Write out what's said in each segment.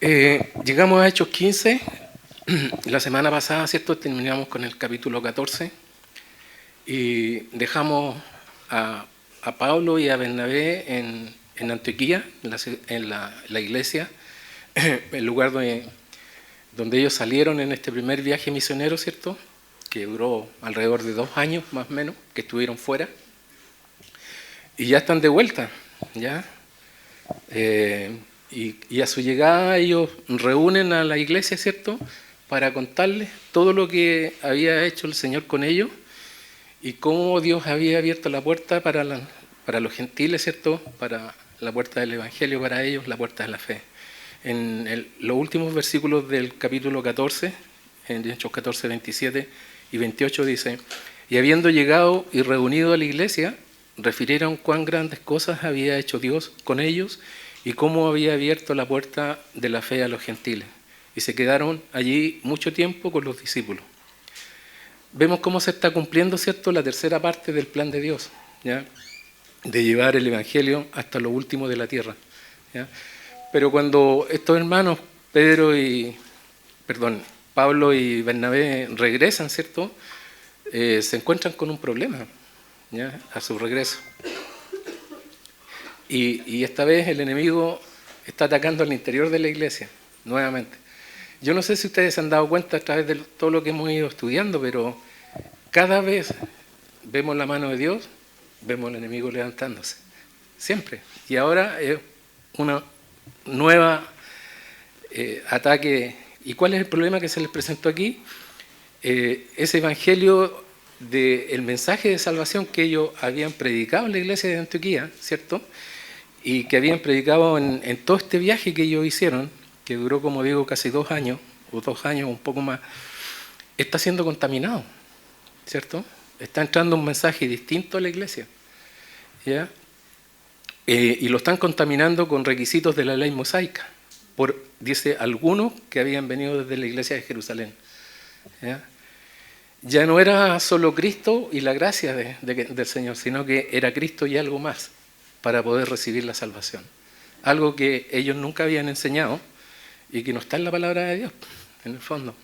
Llegamos a Hechos 15. La semana pasada, ¿cierto? Terminamos con el capítulo 14 y dejamos a Pablo y a Bernabé en Antioquía, en la iglesia, el lugar donde ellos salieron en este primer viaje misionero, ¿cierto? Que duró alrededor de 2 años más o menos, que estuvieron fuera. Y ya están de vuelta, ¿ya? Y a su llegada ellos reúnen a la iglesia, ¿cierto?, para contarles todo lo que había hecho el Señor con ellos y cómo Dios había abierto la puerta para los gentiles, ¿cierto?, para la puerta del Evangelio para ellos, la puerta de la fe. En los últimos versículos del capítulo 14, en Hechos 14, 27 y 28 dice: y habiendo llegado y reunido a la iglesia, refirieron cuán grandes cosas había hecho Dios con ellos y cómo había abierto la puerta de la fe a los gentiles. Y se quedaron allí mucho tiempo con los discípulos. Vemos cómo se está cumpliendo, ¿cierto?, la tercera parte del plan de Dios, ¿ya?, de llevar el Evangelio hasta lo último de la tierra, ¿ya? Pero cuando estos hermanos, Pablo y Bernabé regresan, ¿cierto?, se encuentran con un problema, ¿ya?, a su regreso. Y esta vez el enemigo está atacando al interior de la iglesia, nuevamente. Yo no sé si ustedes se han dado cuenta a través de todo lo que hemos ido estudiando, pero cada vez vemos la mano de Dios, vemos al enemigo levantándose, siempre. Y ahora es una nueva ataque. ¿Y cuál es el problema que se les presentó aquí? Ese evangelio del mensaje de salvación que ellos habían predicado en la iglesia de Antioquía, ¿cierto?, y que habían predicado en todo este viaje que ellos hicieron, que duró, como digo, casi 2 años, o 2 años, un poco más, está siendo contaminado, ¿cierto? Está entrando un mensaje distinto a la iglesia, ¿ya? Y lo están contaminando con requisitos de la ley mosaica, dice algunos que habían venido desde la iglesia de Jerusalén, ¿ya? Ya no era solo Cristo y la gracia del Señor, sino que era Cristo y algo más para poder recibir la salvación. Algo que ellos nunca habían enseñado y que no está en la palabra de Dios, en el fondo,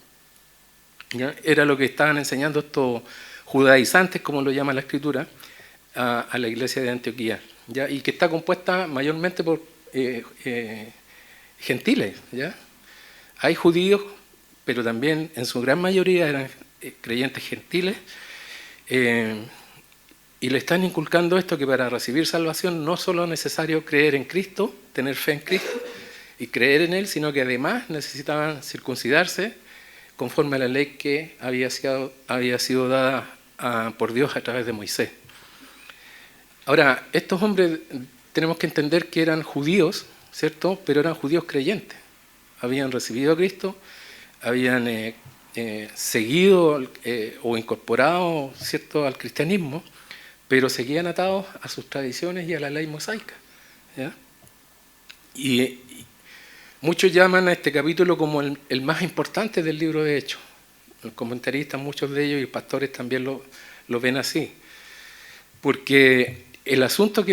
¿ya? Era lo que estaban enseñando estos judaizantes, como lo llama la Escritura, a la iglesia de Antioquía, ¿ya? Y que está compuesta mayormente por gentiles, ¿ya? Hay judíos, pero también en su gran mayoría eran creyentes gentiles, y le están inculcando esto, que para recibir salvación no solo es necesario creer en Cristo, tener fe en Cristo y creer en Él, sino que además necesitaban circuncidarse conforme a la ley que había sido dada por Dios a través de Moisés. Ahora, estos hombres tenemos que entender que eran judíos, ¿cierto?, pero eran judíos creyentes. Habían recibido a Cristo, habían seguido o incorporado, ¿cierto?, al cristianismo, pero seguían atados a sus tradiciones y a la ley mosaica, ¿ya? Y muchos llaman a este capítulo como el más importante del libro de Hechos. Los comentaristas, muchos de ellos, y pastores también lo ven así, porque el asunto que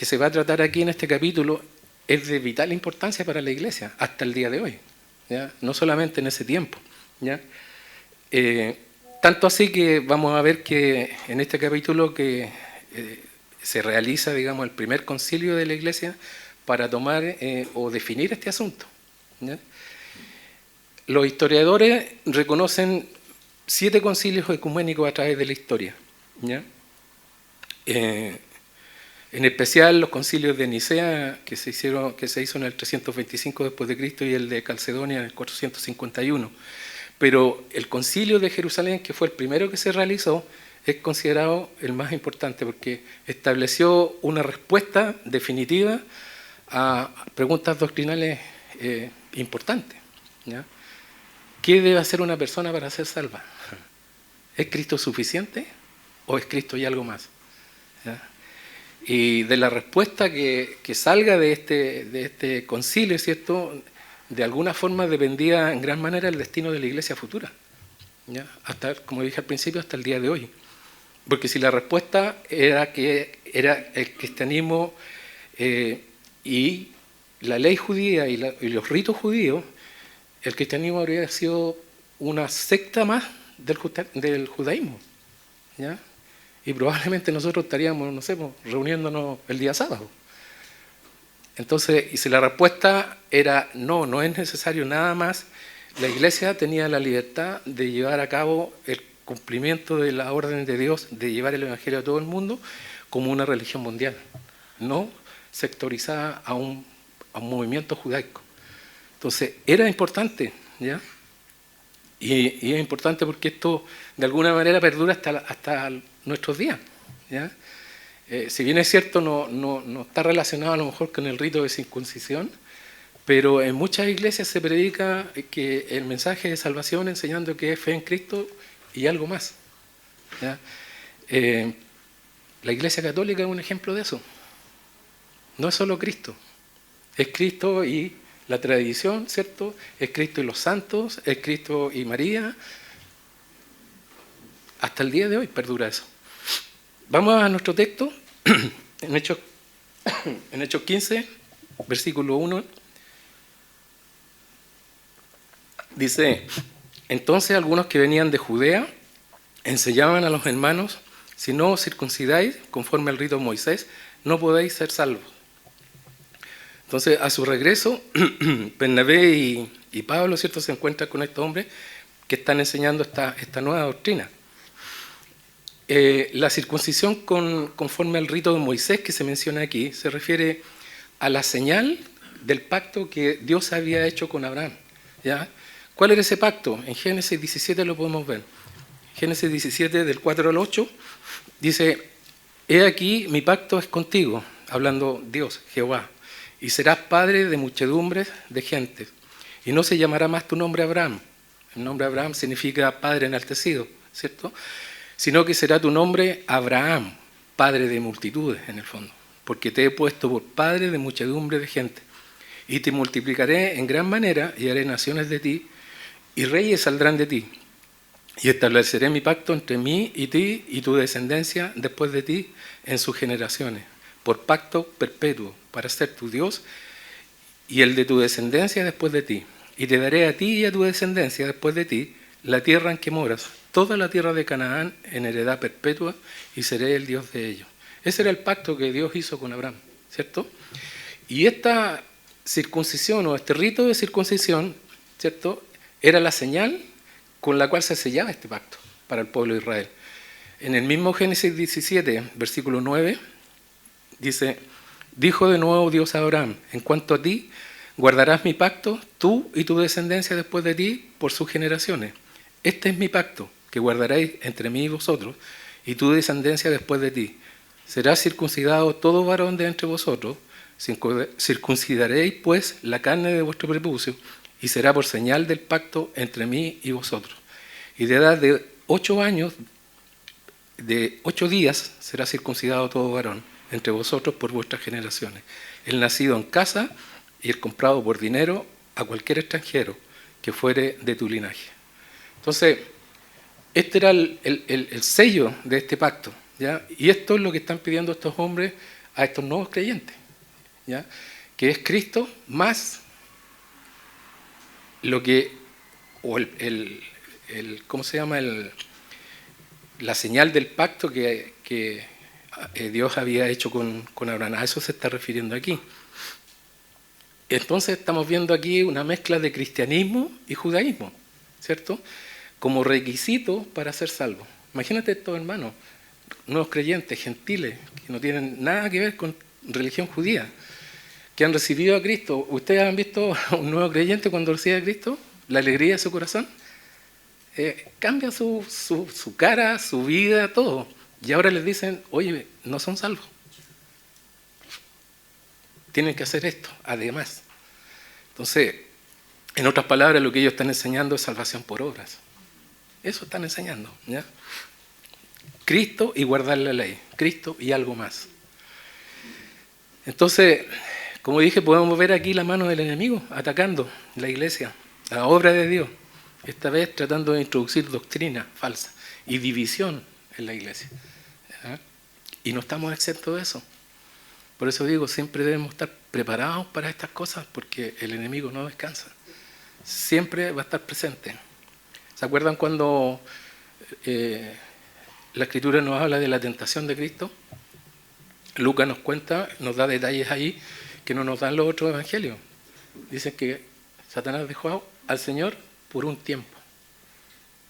se va a tratar aquí en este capítulo es de vital importancia para la iglesia hasta el día de hoy, ¿ya? No solamente en ese tiempo, ¿ya? Tanto así que vamos a ver que en este capítulo que se realiza, digamos, el primer concilio de la iglesia para tomar o definir este asunto, ¿ya? Los historiadores reconocen 7 concilios ecuménicos a través de la historia, ¿ya? En especial los concilios de Nicea, que se hizo en el 325 después de Cristo, y el de Calcedonia en el 451. Pero el concilio de Jerusalén, que fue el primero que se realizó, es considerado el más importante porque estableció una respuesta definitiva a preguntas doctrinales importantes, ¿ya? ¿Qué debe hacer una persona para ser salva? ¿Es Cristo suficiente o es Cristo y algo más? ¿Ya? Y de la respuesta que salga de este concilio, ¿cierto?, de alguna forma dependía en gran manera el destino de la iglesia futura, ¿ya? Hasta, como dije al principio, hasta el día de hoy. Porque si la respuesta era que era el cristianismo y la ley judía y los ritos judíos, el cristianismo habría sido una secta más del judaísmo, ¿ya? Y probablemente nosotros estaríamos, no sé, reuniéndonos el día sábado. Entonces, y si la respuesta era no, no es necesario nada más, la Iglesia tenía la libertad de llevar a cabo el cumplimiento de la orden de Dios, de llevar el Evangelio a todo el mundo como una religión mundial, no sectorizada a un movimiento judaico. Entonces, era importante, ¿ya? Y es importante porque esto de alguna manera perdura hasta nuestros días, ¿ya? Si bien es cierto, no está relacionado a lo mejor con el rito de circuncisión, pero en muchas iglesias se predica que el mensaje de salvación enseñando que es fe en Cristo y algo más, ¿ya? La Iglesia Católica es un ejemplo de eso. No es solo Cristo, es Cristo y la tradición, ¿cierto? Es Cristo y los santos, es Cristo y María. Hasta el día de hoy perdura eso. Vamos a nuestro texto, en Hechos 15, versículo 1. Dice, entonces algunos que venían de Judea enseñaban a los hermanos, si no os circuncidáis conforme al rito de Moisés, no podéis ser salvos. Entonces, a su regreso, Bernabé y Pablo, ¿cierto?, se encuentran con estos hombres que están enseñando esta nueva doctrina. La circuncisión conforme al rito de Moisés que se menciona aquí se refiere a la señal del pacto que Dios había hecho con Abraham, ¿ya? ¿Cuál era ese pacto? En Génesis 17 lo podemos ver. Génesis 17, del 4 al 8, dice, he aquí mi pacto es contigo, hablando Dios, Jehová, y serás padre de muchedumbres de gente, y no se llamará más tu nombre Abraham. El nombre Abraham significa padre enaltecido, ¿cierto? Sino que será tu nombre Abraham, padre de multitudes en el fondo, porque te he puesto por padre de muchedumbre de gente, y te multiplicaré en gran manera, y haré naciones de ti, y reyes saldrán de ti, y estableceré mi pacto entre mí y ti y tu descendencia después de ti en sus generaciones, por pacto perpetuo, para ser tu Dios y el de tu descendencia después de ti. Y te daré a ti y a tu descendencia después de ti la tierra en que moras, toda la tierra de Canaán en heredad perpetua, y seré el Dios de ellos. Ese era el pacto que Dios hizo con Abraham, ¿cierto? Y esta circuncisión o este rito de circuncisión, ¿cierto?, era la señal con la cual se sellaba este pacto para el pueblo de Israel. En el mismo Génesis 17, versículo 9, dice, dijo de nuevo Dios a Abraham, en cuanto a ti, guardarás mi pacto, tú y tu descendencia después de ti, por sus generaciones. Este es mi pacto, que guardaréis entre mí y vosotros, y tu descendencia después de ti. Será circuncidado todo varón de entre vosotros, circuncidaréis pues la carne de vuestro prepucio, y será por señal del pacto entre mí y vosotros. Y de edad de 8 años, de 8 días, será circuncidado todo varón entre vosotros por vuestras generaciones. El nacido en casa y el comprado por dinero a cualquier extranjero que fuere de tu linaje. Entonces, este era el sello de este pacto, ¿ya? Y esto es lo que están pidiendo estos hombres a estos nuevos creyentes, ¿ya? Que es Cristo más lo que, o ¿cómo se llama? La señal del pacto que Dios había hecho con Abraham. A eso se está refiriendo aquí. Entonces estamos viendo aquí una mezcla de cristianismo y judaísmo, ¿cierto?, como requisito para ser salvo. Imagínate estos hermanos, nuevos creyentes, gentiles, que no tienen nada que ver con religión judía, que han recibido a Cristo. ¿Ustedes han visto a un nuevo creyente cuando recibe a Cristo? La alegría de su corazón. Cambia su cara, su vida, todo. Y ahora les dicen, oye, no son salvos. Tienen que hacer esto, además. Entonces, en otras palabras, lo que ellos están enseñando es salvación por obras. Eso están enseñando, ¿ya? Cristo y guardar la ley. Cristo y algo más. Entonces, como dije, podemos ver aquí la mano del enemigo atacando la iglesia, la obra de Dios. Esta vez tratando de introducir doctrina falsa y división en la iglesia, ¿ya? Y no estamos exentos de eso. Por eso digo, siempre debemos estar preparados para estas cosas porque el enemigo no descansa. Siempre va a estar presente. ¿Se acuerdan cuando la Escritura nos habla de la tentación de Cristo? Lucas nos cuenta, nos da detalles ahí que no nos dan los otros evangelios. Dicen que Satanás dejó al Señor por un tiempo.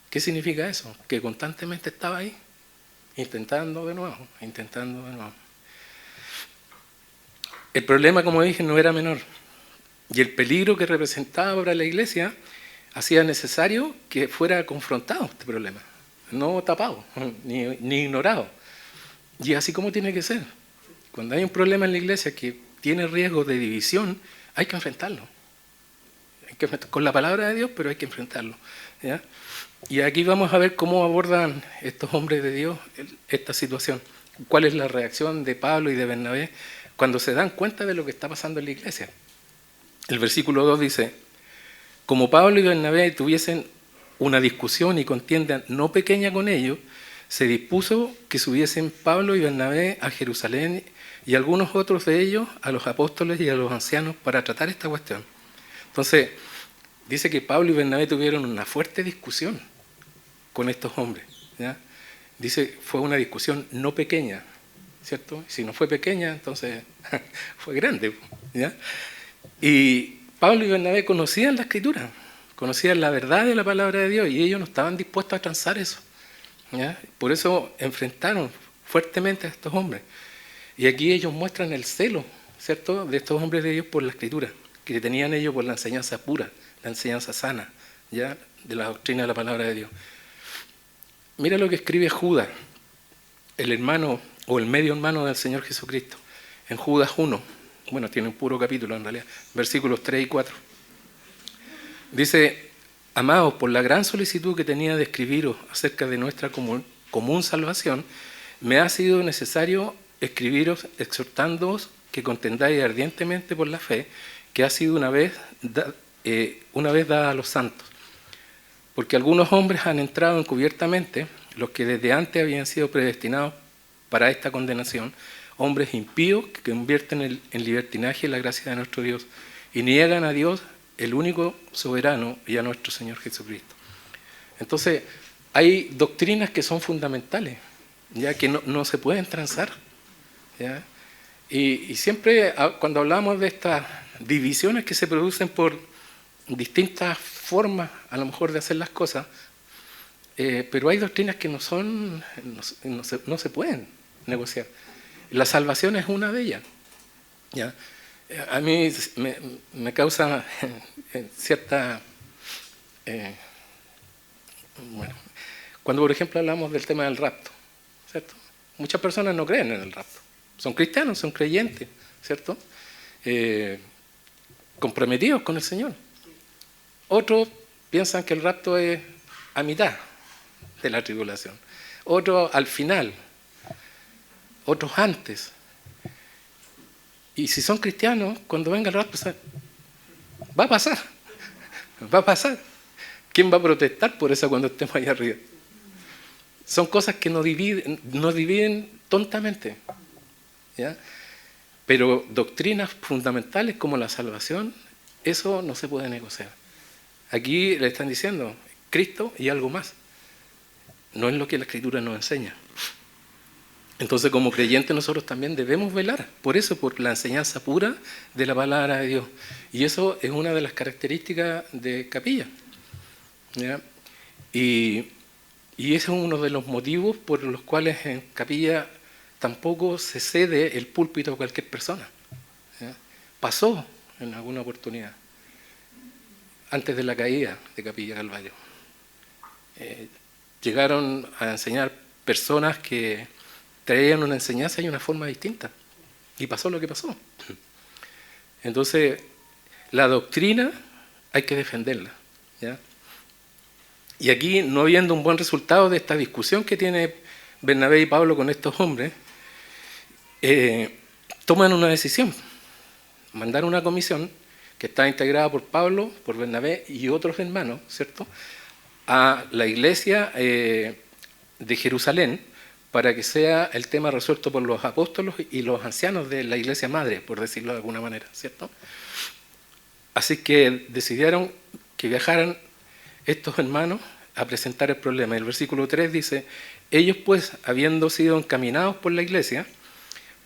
¿Qué significa eso? Que constantemente estaba ahí, intentando de nuevo. El problema, como dije, no era menor. Y el peligro que representaba para la iglesia hacía necesario que fuera confrontado este problema. No tapado, ni ignorado. Y así como tiene que ser. Cuando hay un problema en la iglesia que tiene riesgo de división, hay que enfrentarlo. Con la palabra de Dios, pero hay que enfrentarlo. ¿Ya? Y aquí vamos a ver cómo abordan estos hombres de Dios esta situación. ¿Cuál es la reacción de Pablo y de Bernabé cuando se dan cuenta de lo que está pasando en la iglesia? El versículo 2 dice: como Pablo y Bernabé tuviesen una discusión y contienda no pequeña con ellos, se dispuso que subiesen Pablo y Bernabé a Jerusalén y algunos otros de ellos a los apóstoles y a los ancianos para tratar esta cuestión. Entonces, dice que Pablo y Bernabé tuvieron una fuerte discusión con estos hombres. ¿Ya? Dice, fue una discusión no pequeña, ¿cierto? Si no fue pequeña, entonces fue grande. ¿Ya? Y Pablo y Bernabé conocían la Escritura, conocían la verdad de la palabra de Dios y ellos no estaban dispuestos a transar eso. ¿Ya? Por eso enfrentaron fuertemente a estos hombres. Y aquí ellos muestran el celo, ¿cierto?, de estos hombres de Dios por la Escritura, que tenían ellos por la enseñanza pura, la enseñanza sana, ¿ya?, de la doctrina de la palabra de Dios. Mira lo que escribe Judas, el hermano o el medio hermano del Señor Jesucristo, en Judas 1, bueno, tiene un puro capítulo en realidad, versículos 3 y 4. Dice: amados, por la gran solicitud que tenía de escribiros acerca de nuestra común salvación, me ha sido necesario escribiros exhortándoos que contendáis ardientemente por la fe que ha sido una vez dada a los santos. Porque algunos hombres han entrado encubiertamente, los que desde antes habían sido predestinados para esta condenación, hombres impíos que convierten en libertinaje la gracia de nuestro Dios y niegan a Dios, el único soberano, y a nuestro Señor Jesucristo. Entonces, hay doctrinas que son fundamentales, ya que no se pueden transar. ¿Ya? Y siempre cuando hablamos de estas divisiones que se producen por distintas formas, a lo mejor, de hacer las cosas, pero hay doctrinas que no se pueden negociar. La salvación es una de ellas. ¿Ya? A mí me causa cierta... bueno, cuando por ejemplo hablamos del tema del rapto, ¿cierto? Muchas personas no creen en el rapto. Son cristianos, son creyentes, ¿cierto? Comprometidos con el Señor. Otros piensan que el rapto es a mitad de la tribulación. Otros al final. Otros antes. Y si son cristianos, cuando venga el rapto, va a pasar. Va a pasar. ¿Quién va a protestar por eso cuando estemos allá arriba? Son cosas que nos dividen tontamente. ¿Ya? Pero doctrinas fundamentales como la salvación, eso no se puede negociar. Aquí le están diciendo Cristo y algo más. No es lo que la Escritura nos enseña. Entonces, como creyentes, nosotros también debemos velar por eso, por la enseñanza pura de la palabra de Dios. Y eso es una de las características de Capilla. ¿Ya? Y ese es uno de los motivos por los cuales en Capilla tampoco se cede el púlpito a cualquier persona. ¿Ya? Pasó en alguna oportunidad, antes de la caída de Capilla Calvario. Llegaron a enseñar personas que traían una enseñanza y una forma distinta. Y pasó lo que pasó. Entonces, la doctrina hay que defenderla. ¿Ya? Y aquí, no viendo un buen resultado de esta discusión que tiene Bernabé y Pablo con estos hombres, toman una decisión. Mandar una comisión que está integrada por Pablo, por Bernabé y otros hermanos, ¿cierto?, a la iglesia de Jerusalén para que sea el tema resuelto por los apóstoles y los ancianos de la iglesia madre, por decirlo de alguna manera, ¿cierto? Así que decidieron que viajaran estos hermanos a presentar el problema. El versículo 3 dice: ellos pues, habiendo sido encaminados por la iglesia,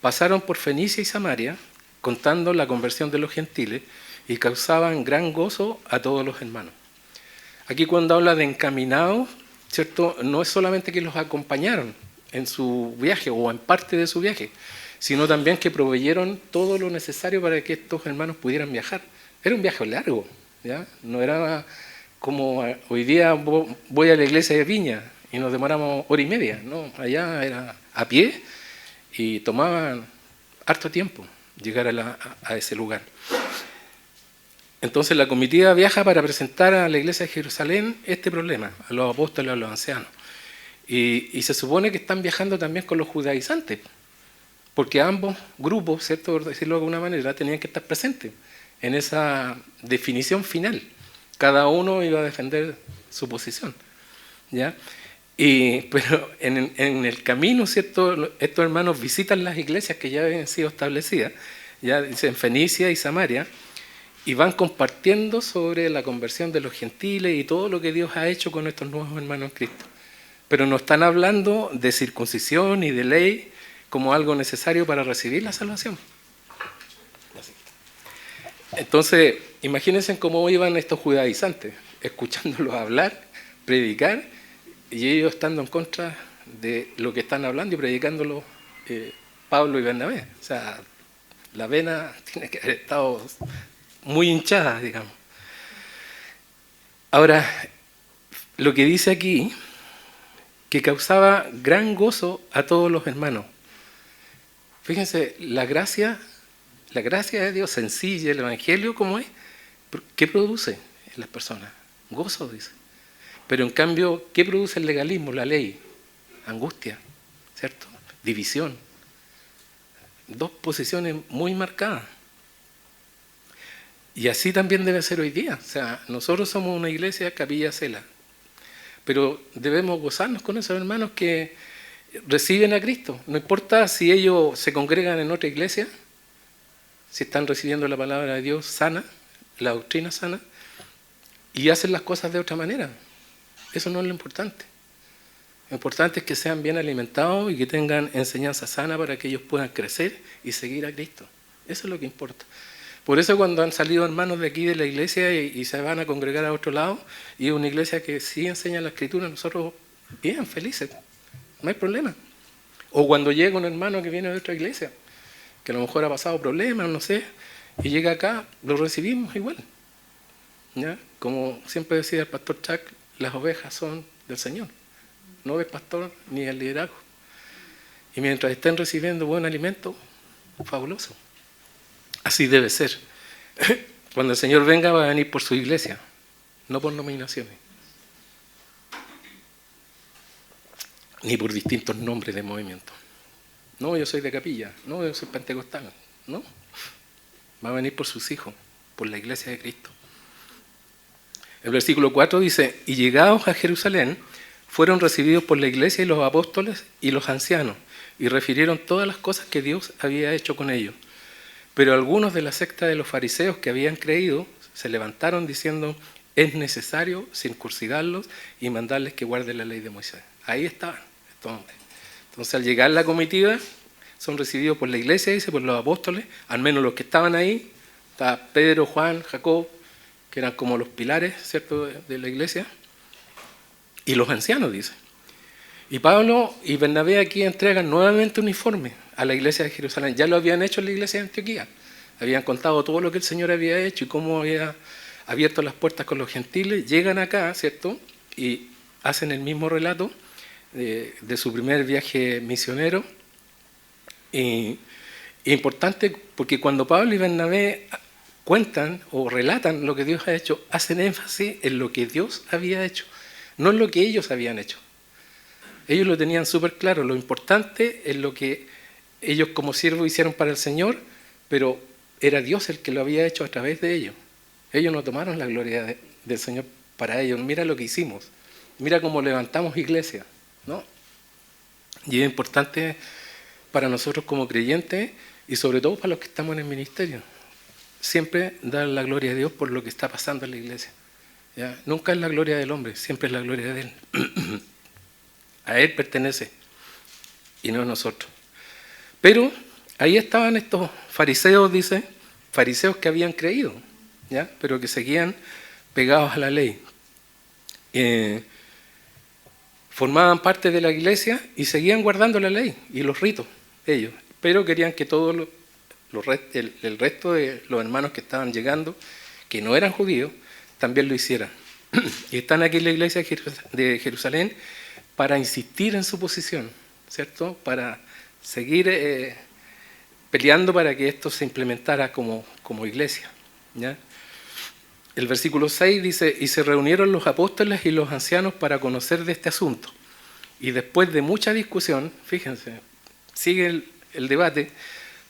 pasaron por Fenicia y Samaria, contando la conversión de los gentiles, y causaban gran gozo a todos los hermanos. Aquí cuando habla de encaminados, ¿cierto?, no es solamente que los acompañaron en su viaje o en parte de su viaje, sino también que proveyeron todo lo necesario para que estos hermanos pudieran viajar. Era un viaje largo, ¿ya? No era como hoy día voy a la iglesia de Viña y nos demoramos hora y media, no, allá era a pie y tomaban harto tiempo llegar a ese lugar. Entonces la comitiva viaja para presentar a la iglesia de Jerusalén este problema, a los apóstoles, a los ancianos. Y se supone que están viajando también con los judaizantes, porque ambos grupos, ¿cierto?, por decirlo de alguna manera, tenían que estar presentes en esa definición final. Cada uno iba a defender su posición, ¿ya? Pero en el camino, ¿cierto?, estos hermanos visitan las iglesias que ya habían sido establecidas, ya dicen Fenicia y Samaria, y van compartiendo sobre la conversión de los gentiles y todo lo que Dios ha hecho con estos nuevos hermanos en Cristo. Pero no están hablando de circuncisión y de ley como algo necesario para recibir la salvación. Entonces, imagínense cómo iban estos judaizantes, escuchándolos hablar, predicar, y ellos estando en contra de lo que están hablando y predicándolo Pablo y Bernabé. O sea, la vena tiene que haber estado muy hinchada, digamos. Ahora, lo que dice aquí, que causaba gran gozo a todos los hermanos. Fíjense, la gracia de Dios sencilla, el Evangelio, ¿cómo es? ¿Qué produce en las personas? Gozo, dice. Pero en cambio, ¿qué produce el legalismo, la ley? Angustia, ¿cierto? División. Dos posiciones muy marcadas. Y así también debe ser hoy día. O sea, nosotros somos una iglesia Capilla Cela, pero debemos gozarnos con esos hermanos que reciben a Cristo. No importa si ellos se congregan en otra iglesia, si están recibiendo la palabra de Dios sana, la doctrina sana, y hacen las cosas de otra manera. Eso no es lo importante. Lo importante es que sean bien alimentados y que tengan enseñanza sana para que ellos puedan crecer y seguir a Cristo. Eso es lo que importa. Por eso cuando han salido hermanos de aquí de la iglesia y se van a congregar a otro lado, y es una iglesia que sí enseña la Escritura, nosotros bien, felices, no hay problema. O cuando llega un hermano que viene de otra iglesia, que a lo mejor ha pasado problemas, no sé, y llega acá, lo recibimos igual, ¿ya? Como siempre decía el pastor Chuck, las ovejas son del Señor, no del pastor ni del liderazgo. Y mientras estén recibiendo buen alimento, fabuloso. Así debe ser. Cuando el Señor venga va a venir por su iglesia, no por nominaciones, ni por distintos nombres de movimiento. No, yo soy de capilla, no, yo soy pentecostal, no. Va a venir por sus hijos, por la iglesia de Cristo. El versículo 4 dice: y llegados a Jerusalén, fueron recibidos por la iglesia y los apóstoles y los ancianos, y refirieron todas las cosas que Dios había hecho con ellos. Pero algunos de la secta de los fariseos que habían creído se levantaron diciendo: es necesario circuncidarlos y mandarles que guarden la ley de Moisés. Ahí estaban estos hombres. Entonces, al llegar la comitiva, son recibidos por la iglesia, dice, por los apóstoles, al menos los que estaban ahí. Está Pedro, Juan, Jacob, que eran como los pilares, ¿cierto?, de la iglesia, y los ancianos, dice. Y Pablo y Bernabé aquí entregan nuevamente un informe a la iglesia de Jerusalén. Ya lo habían hecho en la iglesia de Antioquía. Habían contado todo lo que el Señor había hecho y cómo había abierto las puertas con los gentiles. Llegan acá, ¿cierto?, y hacen el mismo relato de su primer viaje misionero. Y importante porque cuando Pablo y Bernabé cuentan o relatan lo que Dios ha hecho, hacen énfasis en lo que Dios había hecho, no en lo que ellos habían hecho. Ellos lo tenían súper claro, lo importante es lo que ellos como siervos hicieron para el Señor, pero era Dios el que lo había hecho a través de ellos. Ellos no tomaron la gloria del Señor para ellos. Mira lo que hicimos, mira cómo levantamos iglesia, ¿no? Y es importante para nosotros como creyentes y sobre todo para los que estamos en el ministerio. Siempre dar la gloria a Dios por lo que está pasando en la iglesia. ¿Ya? Nunca es la gloria del hombre, siempre es la gloria de Él. A Él pertenece y no a nosotros. Pero ahí estaban estos fariseos, dice, fariseos que habían creído, ¿ya? Pero que seguían pegados a la ley. Formaban parte de la iglesia y seguían guardando la ley y los ritos ellos, pero querían que todos el resto de los hermanos que estaban llegando, que no eran judíos, también lo hicieran. Y están aquí en la iglesia de Jerusalén para insistir en su posición, ¿cierto? Para seguir peleando para que esto se implementara como iglesia, ¿ya? El versículo 6 dice, y se reunieron los apóstoles y los ancianos para conocer de este asunto. Y después de mucha discusión, fíjense, sigue el debate,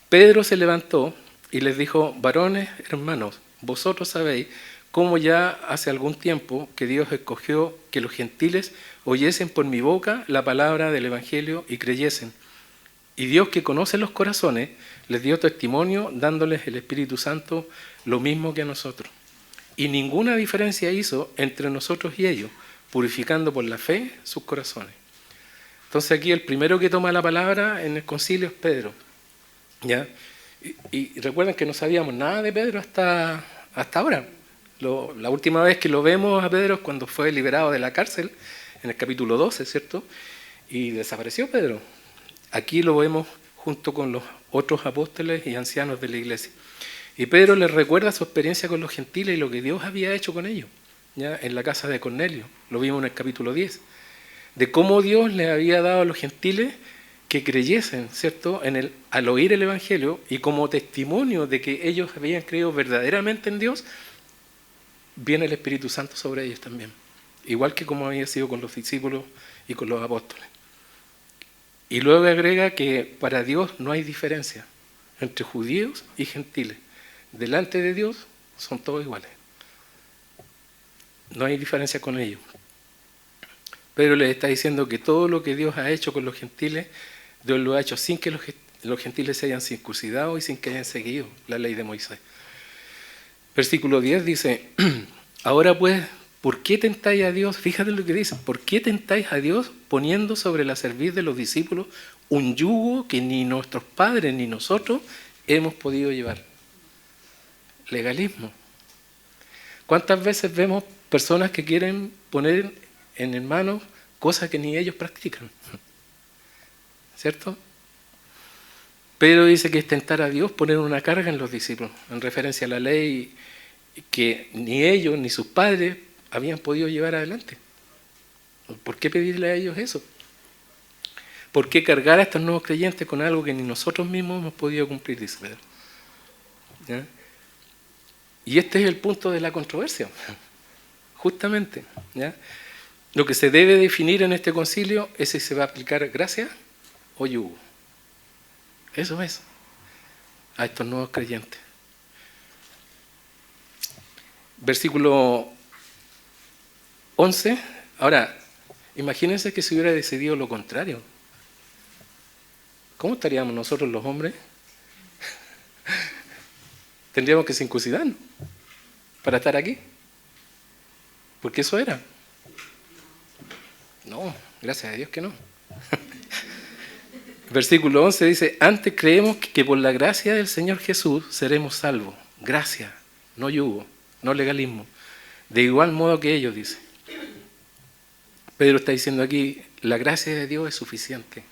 Pedro se levantó y les dijo, varones, hermanos, vosotros sabéis cómo ya hace algún tiempo que Dios escogió que los gentiles oyesen por mi boca la palabra del Evangelio y creyesen. Y Dios, que conoce los corazones, les dio testimonio dándoles el Espíritu Santo lo mismo que a nosotros. Y ninguna diferencia hizo entre nosotros y ellos, purificando por la fe sus corazones. Entonces aquí el primero que toma la palabra en el concilio es Pedro, ¿ya? Y recuerden que no sabíamos nada de Pedro hasta ahora. La última vez que lo vemos a Pedro es cuando fue liberado de la cárcel, en el capítulo 12, ¿cierto? Y desapareció Pedro. Aquí lo vemos junto con los otros apóstoles y ancianos de la iglesia. Y Pedro les recuerda su experiencia con los gentiles y lo que Dios había hecho con ellos, ¿ya? En la casa de Cornelio, lo vimos en el capítulo 10, de cómo Dios les había dado a los gentiles que creyesen, ¿cierto?, al oír el Evangelio, y como testimonio de que ellos habían creído verdaderamente en Dios, viene el Espíritu Santo sobre ellos también, igual que como había sido con los discípulos y con los apóstoles. Y luego agrega que para Dios no hay diferencia entre judíos y gentiles. Delante de Dios son todos iguales. No hay diferencia con ellos. Pero les está diciendo que todo lo que Dios ha hecho con los gentiles, Dios lo ha hecho sin que los gentiles se hayan circuncidado y sin que hayan seguido la ley de Moisés. Versículo 10 dice, ahora pues, ¿por qué tentáis a Dios? Fíjate lo que dice, ¿por qué tentáis a Dios poniendo sobre la cerviz de los discípulos un yugo que ni nuestros padres ni nosotros hemos podido llevar? Legalismo. ¿Cuántas veces vemos personas que quieren poner en hermanos cosas que ni ellos practican? ¿Cierto? Pedro dice que es tentar a Dios poner una carga en los discípulos, en referencia a la ley que ni ellos ni sus padres habían podido llevar adelante. ¿Por qué pedirle a ellos eso? ¿Por qué cargar a estos nuevos creyentes con algo que ni nosotros mismos hemos podido cumplir? Dice Pedro. ¿Ya? Y este es el punto de la controversia, justamente, ¿ya? Lo que se debe definir en este concilio es si se va a aplicar gracia o yugo. Eso es, a estos nuevos creyentes. Versículo 11. Ahora, imagínense que se hubiera decidido lo contrario. ¿Cómo estaríamos nosotros los hombres? Tendríamos que circuncidarnos para estar aquí. Porque eso era. No, gracias a Dios que no. Versículo 11 dice, antes creemos que por la gracia del Señor Jesús seremos salvos. Gracia, no yugo, no legalismo. De igual modo que ellos, dice. Pedro está diciendo aquí, la gracia de Dios es suficiente.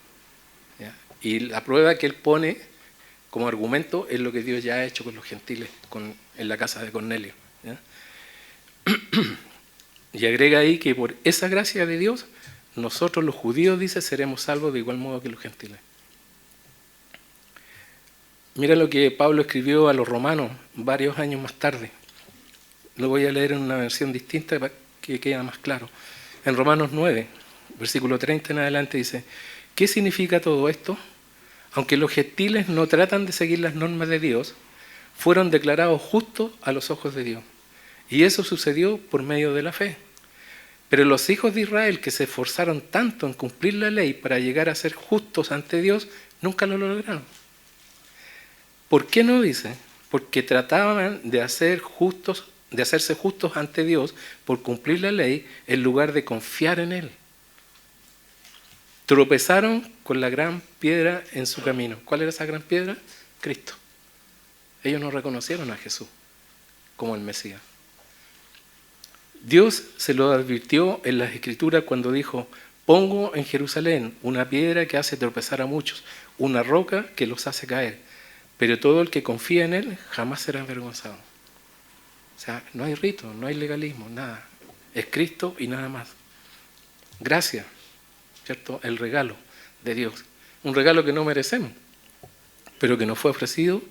¿Ya? Y la prueba que él pone como argumento es lo que Dios ya ha hecho con los gentiles en la casa de Cornelio. ¿Ya? Y agrega ahí que por esa gracia de Dios, nosotros los judíos, dice, seremos salvos de igual modo que los gentiles. Mira lo que Pablo escribió a los romanos varios años más tarde. Lo voy a leer en una versión distinta para que quede más claro. En Romanos 9, versículo 30 en adelante dice, ¿qué significa todo esto? Aunque los gentiles no tratan de seguir las normas de Dios, fueron declarados justos a los ojos de Dios. Y eso sucedió por medio de la fe. Pero los hijos de Israel que se esforzaron tanto en cumplir la ley para llegar a ser justos ante Dios, nunca lo lograron. ¿Por qué no dice? Porque trataban de hacerse justos ante Dios por cumplir la ley en lugar de confiar en Él. Tropezaron con la gran piedra en su camino. ¿Cuál era esa gran piedra? Cristo. Ellos no reconocieron a Jesús como el Mesías. Dios se lo advirtió en las Escrituras cuando dijo: pongo en Jerusalén una piedra que hace tropezar a muchos, una roca que los hace caer, pero todo el que confía en Él jamás será avergonzado. O sea, no hay rito, no hay legalismo, nada. Es Cristo y nada más. Gracia, ¿cierto? El regalo de Dios. Un regalo que no merecemos, pero que nos fue ofrecido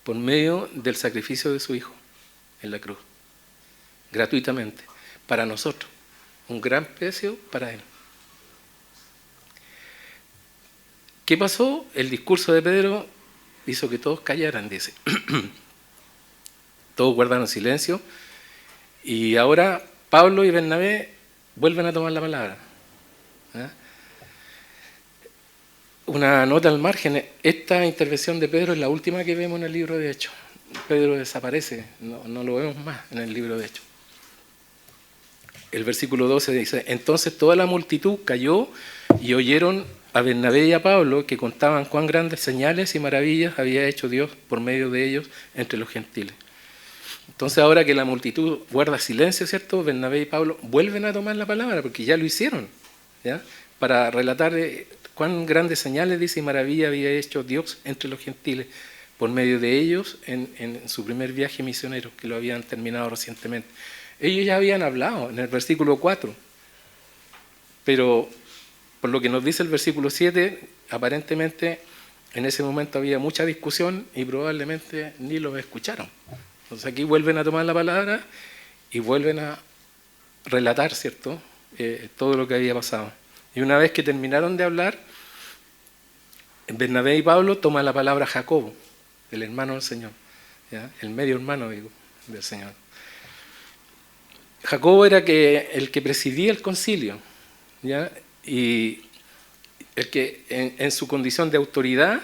por medio del sacrificio de su Hijo en la cruz. Gratuitamente, para nosotros. Un gran precio para Él. ¿Qué pasó? El discurso de Pedro hizo que todos callaran, dice. Todos guardaron silencio. Y ahora Pablo y Bernabé vuelven a tomar la palabra. ¿Eh? Una nota al margen: esta intervención de Pedro es la última que vemos en el libro de Hechos. Pedro desaparece, no lo vemos más en el libro de Hechos. El versículo 12 dice: entonces toda la multitud cayó y oyeron a Bernabé y a Pablo que contaban cuán grandes señales y maravillas había hecho Dios por medio de ellos entre los gentiles. Entonces, ahora que la multitud guarda silencio, ¿cierto? Bernabé y Pablo vuelven a tomar la palabra porque ya lo hicieron, ¿ya? Para relatar cuán grandes señales, dice, y maravillas había hecho Dios entre los gentiles por medio de ellos en su primer viaje misionero, que lo habían terminado recientemente. Ellos ya habían hablado en el versículo 4, pero por lo que nos dice el versículo 7, aparentemente en ese momento había mucha discusión y probablemente ni los escucharon. Entonces aquí vuelven a tomar la palabra y vuelven a relatar, ¿cierto?, todo lo que había pasado. Y una vez que terminaron de hablar, Bernabé y Pablo toman la palabra Jacobo, el hermano del Señor, ¿ya? El medio hermano, digo, del Señor. Jacobo era el que presidía el concilio, ¿ya? Y el que en su condición de autoridad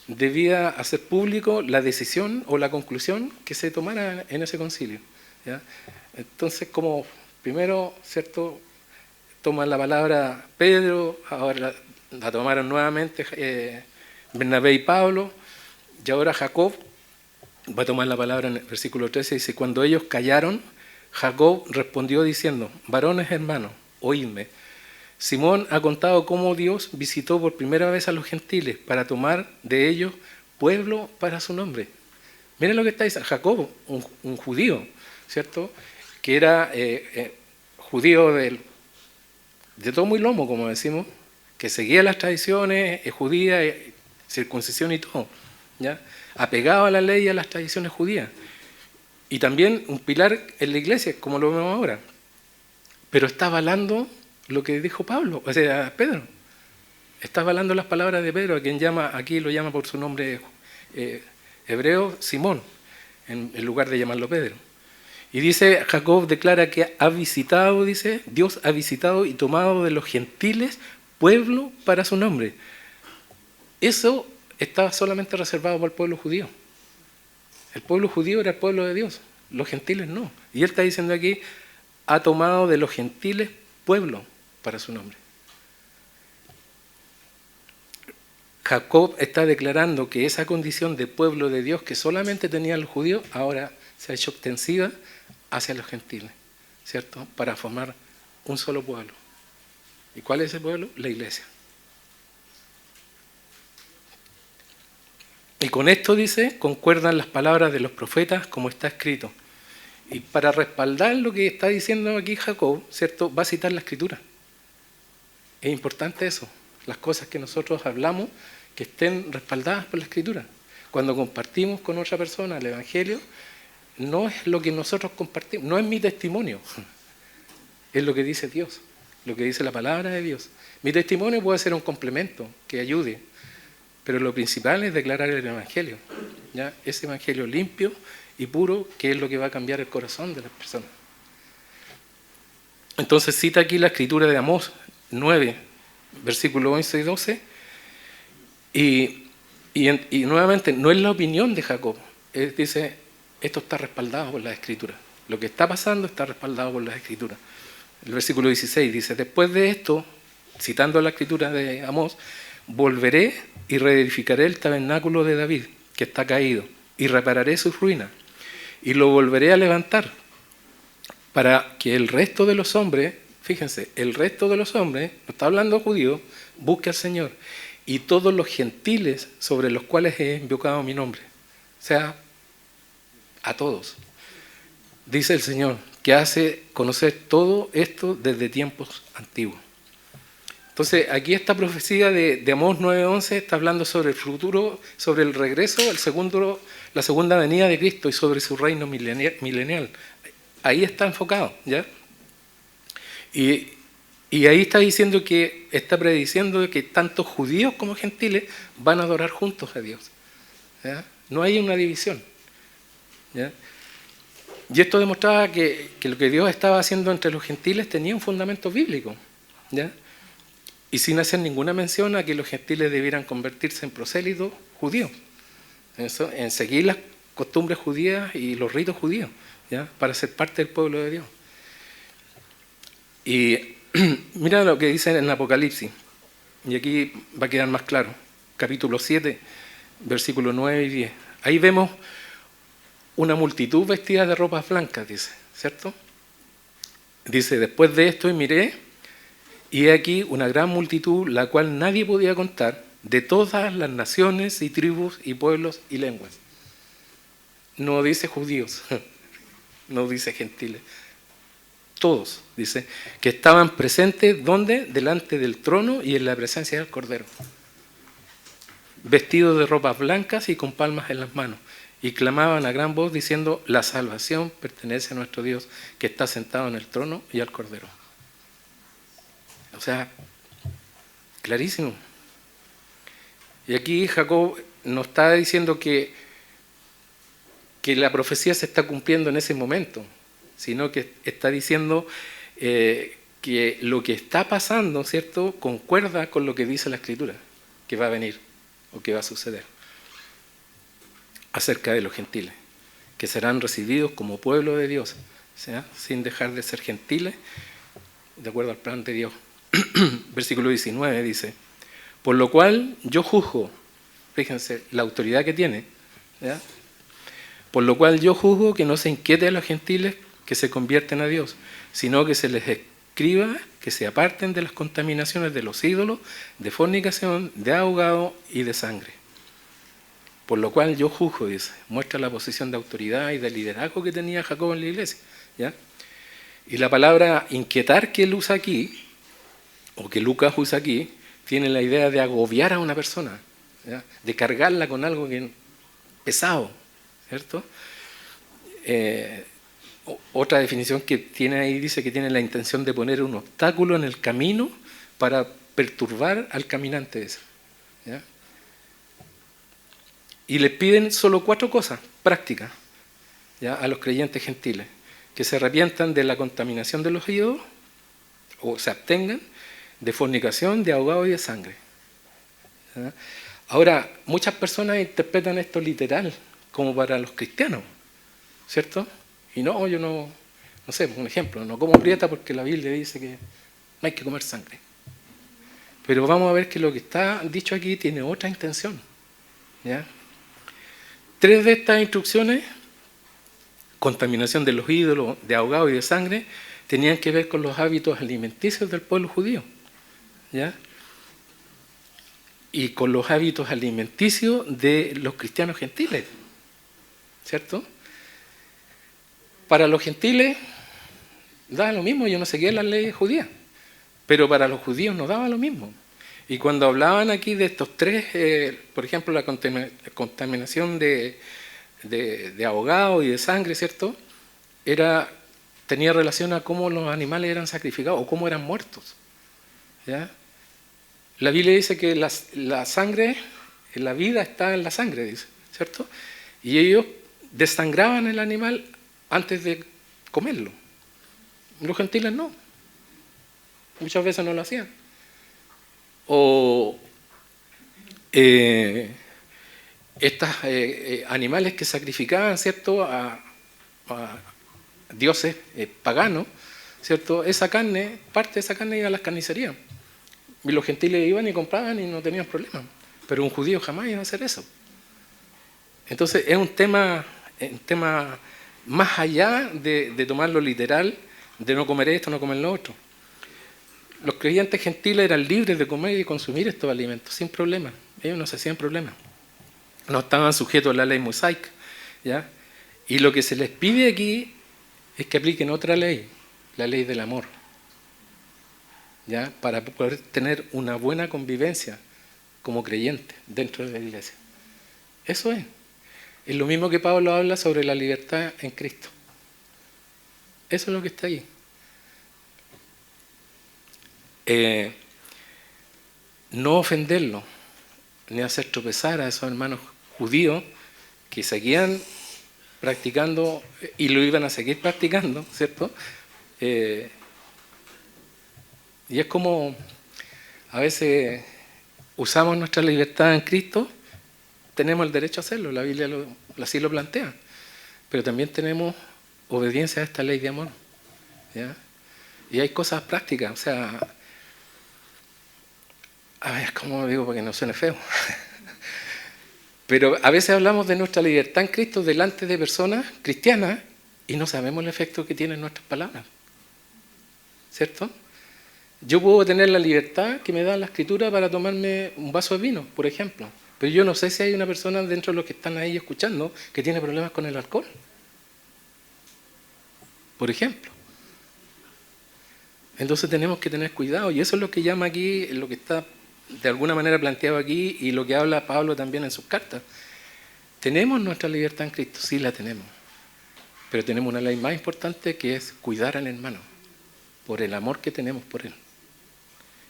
debía hacer público la decisión o la conclusión que se tomara en ese concilio, ¿ya? Entonces, como primero, ¿cierto?, toman la palabra Pedro, ahora la tomaron nuevamente Bernabé y Pablo, y ahora Jacob va a tomar la palabra en el versículo 13, dice: cuando ellos callaron, Jacob respondió diciendo: varones hermanos, oídme. Simón ha contado cómo Dios visitó por primera vez a los gentiles para tomar de ellos pueblo para su nombre. Miren lo que está diciendo Jacob, un judío, ¿cierto?, que era judío de tomo y lomo, como decimos, que seguía las tradiciones judías, circuncisión y todo, ¿ya? Apegado a la ley y a las tradiciones judías. Y también un pilar en la iglesia, como lo vemos ahora. Pero está avalando lo que dijo Pablo, o sea, Pedro. Está avalando las palabras de Pedro, a quien aquí lo llama por su nombre hebreo, Simón, en lugar de llamarlo Pedro. Y dice, Jacob declara que ha visitado, dice, Dios ha visitado y tomado de los gentiles pueblo para su nombre. Eso estaba solamente reservado para el pueblo judío. El pueblo judío era el pueblo de Dios, los gentiles no. Y él está diciendo aquí, ha tomado de los gentiles pueblo para su nombre. Jacob está declarando que esa condición de pueblo de Dios que solamente tenían los judíos, ahora se ha hecho extensiva hacia los gentiles, ¿cierto?, para formar un solo pueblo. ¿Y cuál es ese pueblo? La iglesia. Y con esto, dice, concuerdan las palabras de los profetas como está escrito. Y para respaldar lo que está diciendo aquí Jacob, ¿cierto?, va a citar la Escritura. Es importante eso, las cosas que nosotros hablamos, que estén respaldadas por la Escritura. Cuando compartimos con otra persona el Evangelio, no es lo que nosotros compartimos, no es mi testimonio, es lo que dice Dios, lo que dice la palabra de Dios. Mi testimonio puede ser un complemento que ayude, pero lo principal es declarar el Evangelio, ¿ya? Ese Evangelio limpio y puro, que es lo que va a cambiar el corazón de las personas. Entonces cita aquí la escritura de Amós 9, versículos 11 y 12, y nuevamente no es la opinión de Jacob, dice, esto está respaldado por las escrituras, lo que está pasando está respaldado por las escrituras. El versículo 16 dice, después de esto, citando la escritura de Amós, volveré y reedificaré el tabernáculo de David, que está caído, y repararé sus ruinas, y lo volveré a levantar, para que el resto de los hombres, fíjense, el resto de los hombres, no está hablando judíos, busque al Señor, y todos los gentiles sobre los cuales he invocado mi nombre, o sea, a todos. Dice el Señor, que hace conocer todo esto desde tiempos antiguos. Entonces, aquí esta profecía de Amós 9:11 está hablando sobre el futuro, sobre el regreso, la segunda venida de Cristo y sobre su reino milenial. Ahí está enfocado, ¿ya? Y ahí está diciendo que, está prediciendo que tanto judíos como gentiles van a adorar juntos a Dios, ¿ya? No hay una división, ¿ya? Y esto demostraba que lo que Dios estaba haciendo entre los gentiles tenía un fundamento bíblico, ¿ya? Y sin hacer ninguna mención a que los gentiles debieran convertirse en prosélitos judíos, en seguir las costumbres judías y los ritos judíos, ¿ya? Para ser parte del pueblo de Dios. Y mira lo que dice en el Apocalipsis, y aquí va a quedar más claro, capítulo 7, versículos 9 y 10. Ahí vemos una multitud vestida de ropas blancas, dice, ¿cierto? Dice, después de esto y miré, y he aquí una gran multitud, la cual nadie podía contar, de todas las naciones y tribus y pueblos y lenguas. No dice judíos, no dice gentiles. Todos, dice, que estaban presentes, ¿dónde? Delante del trono y en la presencia del Cordero. Vestidos de ropas blancas y con palmas en las manos. Y clamaban a gran voz diciendo, la salvación pertenece a nuestro Dios, que está sentado en el trono y al Cordero. O sea, clarísimo. Y aquí Jacob nos está diciendo que la profecía se está cumpliendo en ese momento, sino que está diciendo que lo que está pasando, ¿cierto?, concuerda con lo que dice la Escritura, que va a venir o que va a suceder acerca de los gentiles, que serán recibidos como pueblo de Dios, ¿sí? Sin dejar de ser gentiles, de acuerdo al plan de Dios. Versículo 19 dice, por lo cual yo juzgo, fíjense la autoridad que tiene, ¿ya? Por lo cual yo juzgo que no se inquiete a los gentiles que se convierten a Dios, sino que se les escriba que se aparten de las contaminaciones de los ídolos, de fornicación, de ahogado y de sangre. Por lo cual yo juzgo, dice, muestra la posición de autoridad y de liderazgo que tenía Jacob en la iglesia, ¿ya? Y la palabra inquietar que él usa aquí, o que Lucas usa aquí, tiene la idea de agobiar a una persona, ¿ya? De cargarla con algo pesado, ¿cierto? Otra definición que tiene ahí dice que tiene la intención de poner un obstáculo en el camino para perturbar al caminante ese, ¿ya? Y les piden solo 4 cosas prácticas, ¿ya?, a los creyentes gentiles: que se arrepientan de la contaminación de los ídolos, o se abstengan de fornicación, de ahogado y de sangre, ¿ya? Ahora, muchas personas interpretan esto literal, como para los cristianos, ¿cierto? Y no, yo no sé, un ejemplo, no como prieta porque la Biblia dice que no hay que comer sangre. Pero vamos a ver que lo que está dicho aquí tiene otra intención, ¿ya? 3 de estas instrucciones, contaminación de los ídolos, de ahogado y de sangre, tenían que ver con los hábitos alimenticios del pueblo judío, ¿ya? Y con los hábitos alimenticios de los cristianos gentiles, ¿cierto? Para los gentiles daba lo mismo, yo no seguía las leyes judías, pero para los judíos no daba lo mismo. Y cuando hablaban aquí de estos 3, por ejemplo, la contaminación de ahogado y de sangre, ¿cierto?, tenía relación a cómo los animales eran sacrificados o cómo eran muertos, ¿ya? La Biblia dice que la sangre, la vida está en la sangre, dice, ¿cierto? Y ellos desangraban el animal antes de comerlo. Los gentiles no, muchas veces no lo hacían. O estos animales que sacrificaban, ¿cierto?, a dioses paganos, ¿cierto? Esa carne, parte de esa carne iba a las carnicerías. Y los gentiles iban y compraban y no tenían problema. Pero un judío jamás iba a hacer eso. Entonces es un tema más allá de tomarlo literal, de no comer esto, no comer lo otro. Los creyentes gentiles eran libres de comer y consumir estos alimentos sin problema. Ellos no se hacían problema. No estaban sujetos a la ley mosaica, ¿ya? Y lo que se les pide aquí es que apliquen otra ley, la ley del amor, ¿ya? Para poder tener una buena convivencia como creyente dentro de la iglesia. Eso es. Es lo mismo que Pablo habla sobre la libertad en Cristo. Eso es lo que está ahí. No ofenderlo, ni hacer tropezar a esos hermanos judíos que seguían practicando y lo iban a seguir practicando, ¿cierto? Y es como a veces usamos nuestra libertad en Cristo, tenemos el derecho a hacerlo, la Biblia así lo plantea, pero también tenemos obediencia a esta ley de amor, ¿ya? Y hay cosas prácticas, o sea, a ver, ¿cómo digo para que no suene feo? Pero a veces hablamos de nuestra libertad en Cristo delante de personas cristianas y no sabemos el efecto que tienen nuestras palabras, ¿cierto? Yo puedo tener la libertad que me da la Escritura para tomarme un vaso de vino, por ejemplo, pero yo no sé si hay una persona dentro de los que están ahí escuchando que tiene problemas con el alcohol, por ejemplo. Entonces tenemos que tener cuidado y eso es lo que llama aquí, lo que está de alguna manera planteado aquí y lo que habla Pablo también en sus cartas. ¿Tenemos nuestra libertad en Cristo? Sí, la tenemos. Pero tenemos una ley más importante que es cuidar al hermano por el amor que tenemos por él.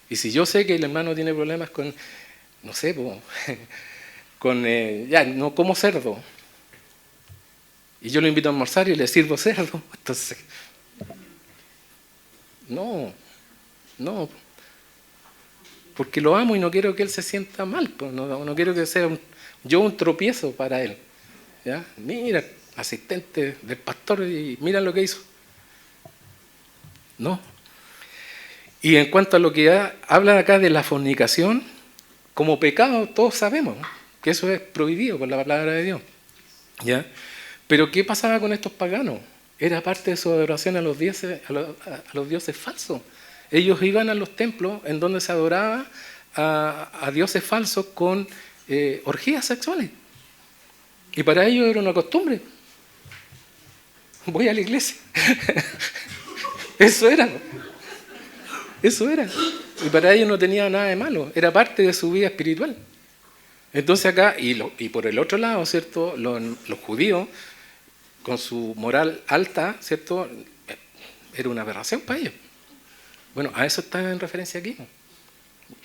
Y si yo sé que el hermano tiene problemas con, no sé, con, ya, no como cerdo, y yo lo invito a almorzar y le sirvo cerdo, entonces, no, porque lo amo y no quiero que él se sienta mal, pues, no quiero que sea yo un tropiezo para él, ¿ya? Mira, asistente del pastor y mira lo que hizo. No. Y en cuanto a lo que habla acá de la fornicación, como pecado todos sabemos que eso es prohibido por la palabra de Dios, ¿ya? Pero ¿qué pasaba con estos paganos? Era parte de su adoración a los dioses, a los dioses falsos. Ellos iban a los templos en donde se adoraba a dioses falsos con orgías sexuales. Y para ellos era una costumbre. Voy a la iglesia. Eso era. Y para ellos no tenía nada de malo. Era parte de su vida espiritual. Entonces acá, y por el otro lado, ¿cierto? Los judíos, con su moral alta, ¿cierto? Era una aberración para ellos. Bueno, a eso está en referencia aquí.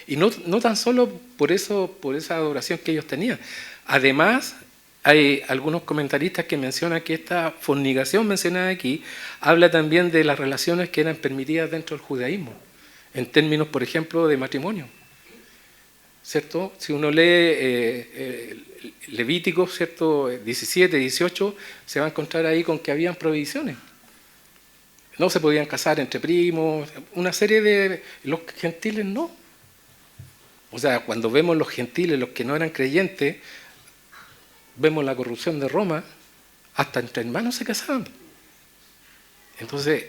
Y no tan solo por esa adoración que ellos tenían. Además, hay algunos comentaristas que mencionan que esta fornicación mencionada aquí habla también de las relaciones que eran permitidas dentro del judaísmo, en términos, por ejemplo, de matrimonio. ¿Cierto? Si uno lee Levítico, ¿cierto? 17, 18, se va a encontrar ahí con que habían prohibiciones. No se podían casar entre primos, una serie de... Los gentiles no. O sea, cuando vemos los gentiles, los que no eran creyentes, vemos la corrupción de Roma, hasta entre hermanos se casaban. Entonces,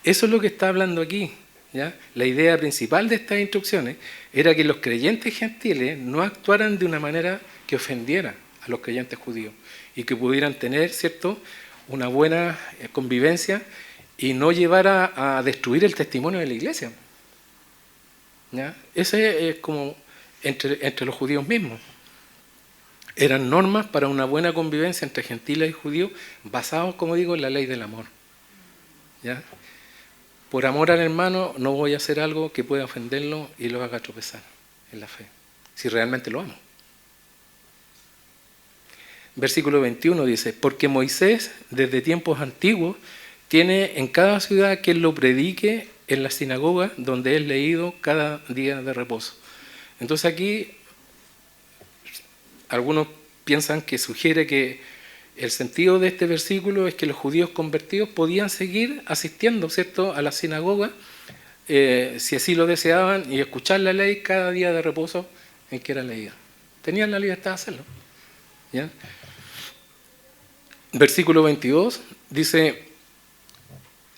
eso es lo que está hablando aquí, ¿ya? La idea principal de estas instrucciones era que los creyentes gentiles no actuaran de una manera que ofendiera a los creyentes judíos y que pudieran tener, ¿cierto?, una buena convivencia y no llevara a destruir el testimonio de la iglesia, ¿ya? Ese es como entre los judíos mismos. Eran normas para una buena convivencia entre gentiles y judíos basados, como digo, en la ley del amor, ¿ya? Por amor al hermano no voy a hacer algo que pueda ofenderlo y lo haga tropezar en la fe, si realmente lo amo. Versículo 21 dice, porque Moisés desde tiempos antiguos tiene en cada ciudad quien lo predique en la sinagoga donde es leído cada día de reposo. Entonces aquí algunos piensan que sugiere que el sentido de este versículo es que los judíos convertidos podían seguir asistiendo, ¿cierto?, a la sinagoga, si así lo deseaban, y escuchar la ley cada día de reposo en que era leída. Tenían la libertad de hacerlo, ¿ya? Versículo 22 dice,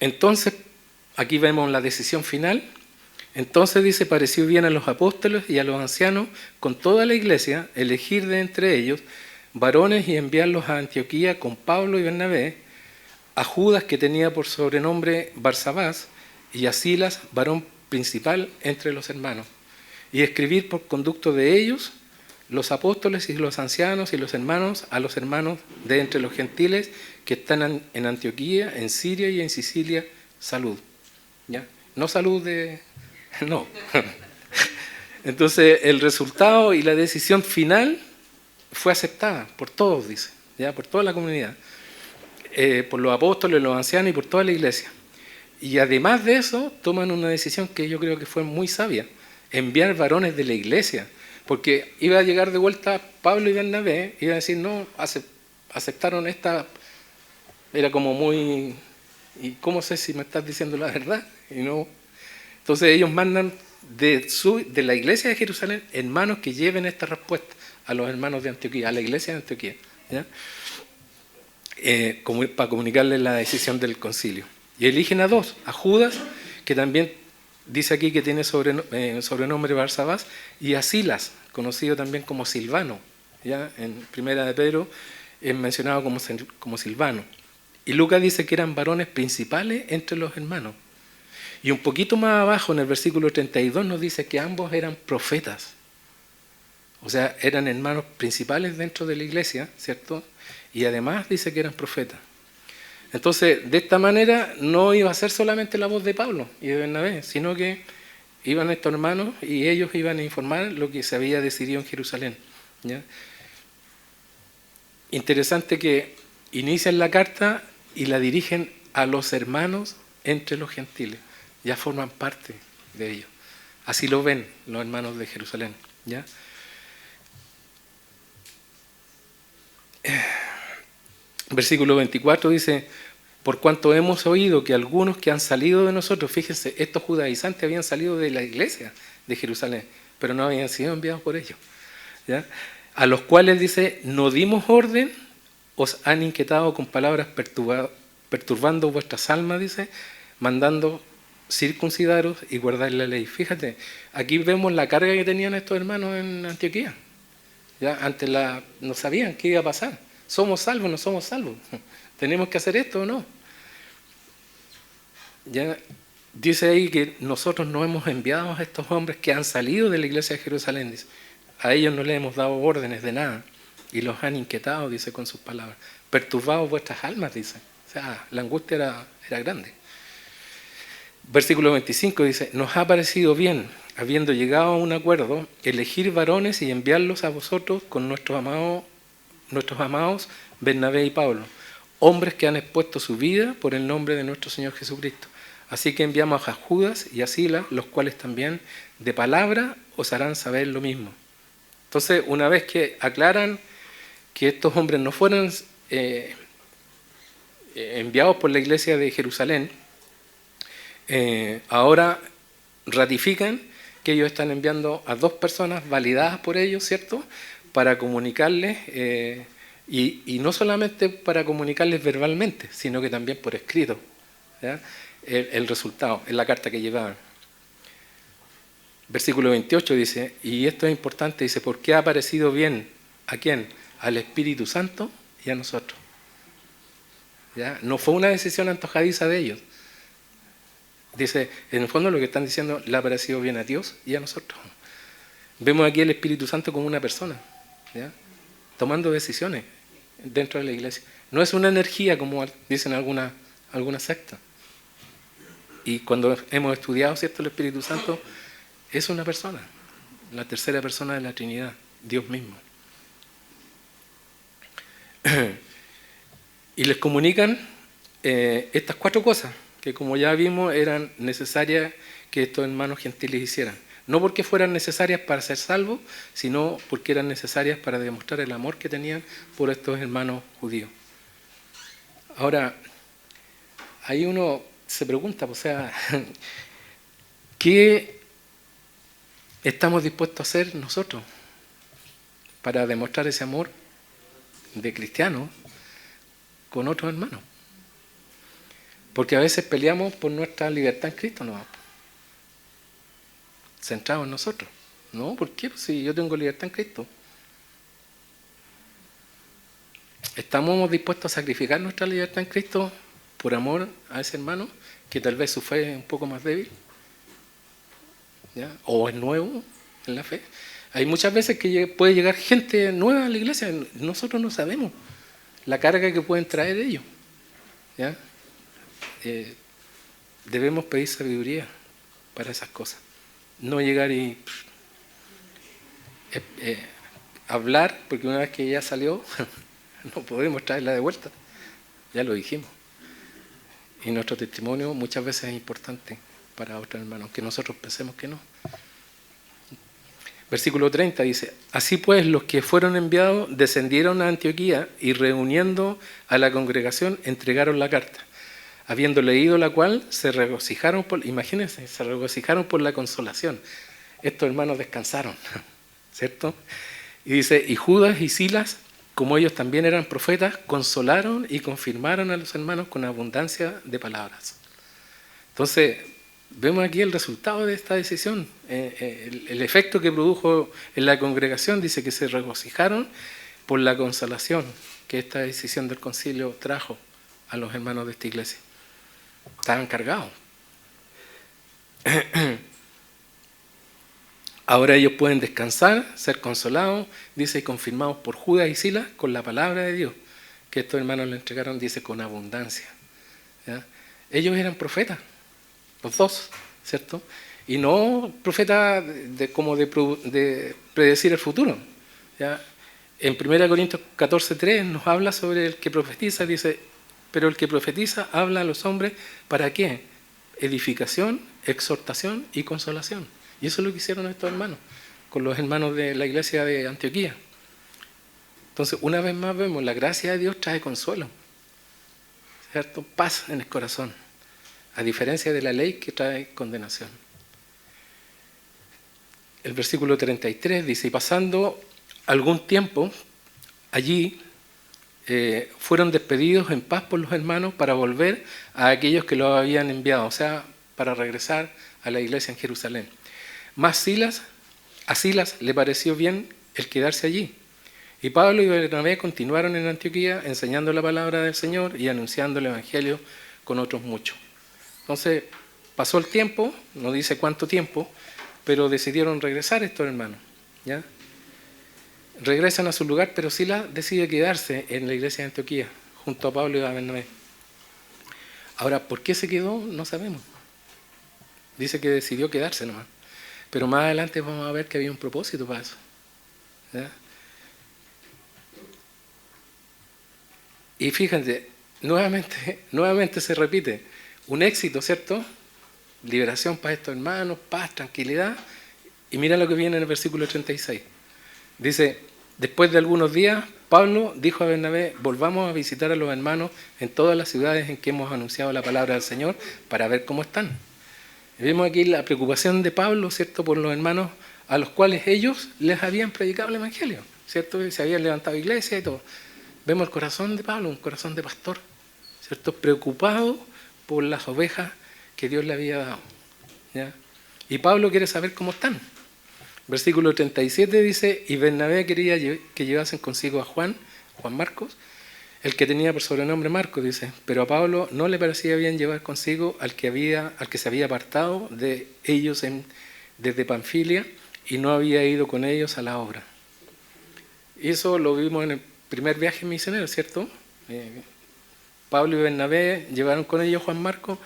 entonces, aquí vemos la decisión final. Entonces dice, pareció bien a los apóstoles y a los ancianos con toda la iglesia elegir de entre ellos varones y enviarlos a Antioquía con Pablo y Bernabé, a Judas, que tenía por sobrenombre Barsabás, y a Silas, varón principal entre los hermanos, y escribir por conducto de ellos los apóstoles y los ancianos y los hermanos a los hermanos de entre los gentiles que están en Antioquía, en Siria y en Sicilia, salud. ¿Ya? No salud de... no. Entonces el resultado y la decisión final fue aceptada por todos, dice, ¿ya? Por toda la comunidad, por los apóstoles, los ancianos y por toda la iglesia. Y además de eso, toman una decisión que yo creo que fue muy sabia, enviar varones de la iglesia, porque iba a llegar de vuelta Pablo y Bernabé, iba a decir, no, aceptaron esta, era como muy, ¿y cómo sé si me estás diciendo la verdad? Y no. Entonces ellos mandan de la iglesia de Jerusalén hermanos que lleven esta respuesta a los hermanos de Antioquía, a la iglesia de Antioquía, ¿ya? Para comunicarles la decisión del concilio. Y eligen a dos, a Judas, que también dice aquí que tiene sobrenombre Barsabás, y a Silas, conocido también como Silvano, ¿ya? En Primera de Pedro es mencionado como Silvano. Y Lucas dice que eran varones principales entre los hermanos. Y un poquito más abajo, en el versículo 32, nos dice que ambos eran profetas. O sea, eran hermanos principales dentro de la iglesia, ¿cierto? Y además dice que eran profetas. Entonces, de esta manera no iba a ser solamente la voz de Pablo y de Bernabé, sino que iban estos hermanos y ellos iban a informar lo que se había decidido en Jerusalén, ¿ya? Interesante que inician la carta y la dirigen a los hermanos entre los gentiles. Ya forman parte de ellos. Así lo ven los hermanos de Jerusalén, ¿ya? Versículo 24 dice, por cuanto hemos oído que algunos que han salido de nosotros, fíjense, estos judaizantes habían salido de la iglesia de Jerusalén, pero no habían sido enviados por ellos, ¿ya? A los cuales dice, no dimos orden, os han inquietado con palabras perturbando vuestras almas, dice, mandando circuncidaros y guardar la ley. Fíjate, aquí vemos la carga que tenían estos hermanos en Antioquía. ¿Ya? Antes no sabían qué iba a pasar. ¿Somos salvos o no somos salvos? ¿Tenemos que hacer esto o no? Ya dice ahí que nosotros no hemos enviado a estos hombres que han salido de la iglesia de Jerusalén. Dice, a ellos no les hemos dado órdenes de nada y los han inquietado, dice con sus palabras. Perturbado vuestras almas, dice. O sea, la angustia era grande. Versículo 25 dice, nos ha parecido bien, habiendo llegado a un acuerdo, elegir varones y enviarlos a vosotros con nuestros amados Bernabé y Pablo, hombres que han expuesto su vida por el nombre de nuestro Señor Jesucristo. Así que enviamos a Judas y a Silas, los cuales también de palabra os harán saber lo mismo. Entonces, una vez que aclaran que estos hombres no fueron enviados por la iglesia de Jerusalén, ahora ratifican que ellos están enviando a dos personas validadas por ellos, ¿cierto?, para comunicarles, y no solamente para comunicarles verbalmente, sino que también por escrito, ¿ya? El resultado, en la carta que llevaban. Versículo 28 dice, y esto es importante, dice, porque ha parecido bien, ¿a quién? Al Espíritu Santo y a nosotros. ¿Ya? No fue una decisión antojadiza de ellos. Dice, en el fondo lo que están diciendo, le ha parecido bien a Dios y a nosotros. Vemos aquí el Espíritu Santo como una persona, ¿ya? Tomando decisiones dentro de la iglesia. No es una energía como dicen algunas sectas. Y cuando hemos estudiado, ¿cierto?, el Espíritu Santo es una persona, la tercera persona de la Trinidad, Dios mismo. Y les comunican estas cuatro cosas, que como ya vimos eran necesarias que estos hermanos gentiles hicieran. No porque fueran necesarias para ser salvos, sino porque eran necesarias para demostrar el amor que tenían por estos hermanos judíos. Ahora, ahí uno se pregunta, o sea, ¿qué estamos dispuestos a hacer nosotros para demostrar ese amor de cristianos con otros hermanos? Porque a veces peleamos por nuestra libertad en Cristo, ¿no? Centrados en nosotros. ¿No? ¿Por qué? Pues si yo tengo libertad en Cristo. ¿Estamos dispuestos a sacrificar nuestra libertad en Cristo por amor a ese hermano que tal vez su fe es un poco más débil? ¿Ya? O es nuevo en la fe. Hay muchas veces que puede llegar gente nueva a la iglesia, nosotros no sabemos la carga que pueden traer ellos. ¿Ya? Debemos pedir sabiduría para esas cosas. No llegar y hablar, porque una vez que ya salió, no podemos traerla de vuelta. Ya lo dijimos. Y nuestro testimonio muchas veces es importante para otros hermanos, aunque nosotros pensemos que no. Versículo 30 dice: así pues los que fueron enviados descendieron a Antioquía y reuniendo a la congregación entregaron la carta. Habiendo leído la cual, se regocijaron por, imagínense, se regocijaron por la consolación. Estos hermanos descansaron, ¿cierto? Y dice, y Judas y Silas, como ellos también eran profetas, consolaron y confirmaron a los hermanos con abundancia de palabras. Entonces, vemos aquí el resultado de esta decisión, el efecto que produjo en la congregación. Dice que se regocijaron por la consolación que esta decisión del concilio trajo a los hermanos de esta iglesia. Estaban cargados. Ahora ellos pueden descansar, ser consolados, dice, y confirmados por Judas y Silas con la palabra de Dios, que estos hermanos le entregaron, dice, con abundancia. ¿Ya? Ellos eran profetas, los dos, ¿cierto? Y no profetas como de predecir el futuro. ¿Ya? En 1 Corintios 14:3 nos habla sobre el que profetiza, dice, pero el que profetiza habla a los hombres, ¿para qué? Edificación, exhortación y consolación. Y eso es lo que hicieron estos hermanos, con los hermanos de la iglesia de Antioquía. Entonces, una vez más vemos, la gracia de Dios trae consuelo, ¿cierto? Paz en el corazón, a diferencia de la ley que trae condenación. El versículo 33 dice, y pasando algún tiempo, allí fueron despedidos en paz por los hermanos para volver a aquellos que los habían enviado, o sea, para regresar a la iglesia en Jerusalén. Más a Silas le pareció bien el quedarse allí. Y Pablo y Bernabé continuaron en Antioquía enseñando la palabra del Señor y anunciando el Evangelio con otros muchos. Entonces, pasó el tiempo, no dice cuánto tiempo, pero decidieron regresar estos hermanos. ¿Ya? Regresan a su lugar, pero Silas decide quedarse en la iglesia de Antioquía, junto a Pablo y a Bernabé. Ahora, ¿por qué se quedó? No sabemos. Dice que decidió quedarse nomás. Pero más adelante vamos a ver que había un propósito para eso. ¿Ya? Y fíjense, nuevamente se repite, un éxito, ¿cierto? Liberación para estos hermanos, paz, tranquilidad. Y mira lo que viene en el versículo 36. Dice, después de algunos días, Pablo dijo a Bernabé, volvamos a visitar a los hermanos en todas las ciudades en que hemos anunciado la palabra del Señor para ver cómo están. Y vemos aquí la preocupación de Pablo, ¿cierto?, por los hermanos a los cuales ellos les habían predicado el Evangelio, ¿cierto? Y se habían levantado iglesia y todo. Vemos el corazón de Pablo, un corazón de pastor, ¿cierto?, preocupado por las ovejas que Dios le había dado. ¿Ya? Y Pablo quiere saber cómo están. Versículo 37 dice, y Bernabé quería que llevasen consigo a Juan Marcos, el que tenía por sobrenombre Marcos, dice, pero a Pablo no le parecía bien llevar consigo al que se había apartado de ellos desde Panfilia y no había ido con ellos a la obra. Y eso lo vimos en el primer viaje misionero, ¿cierto? Pablo y Bernabé llevaron con ellos a Juan Marcos,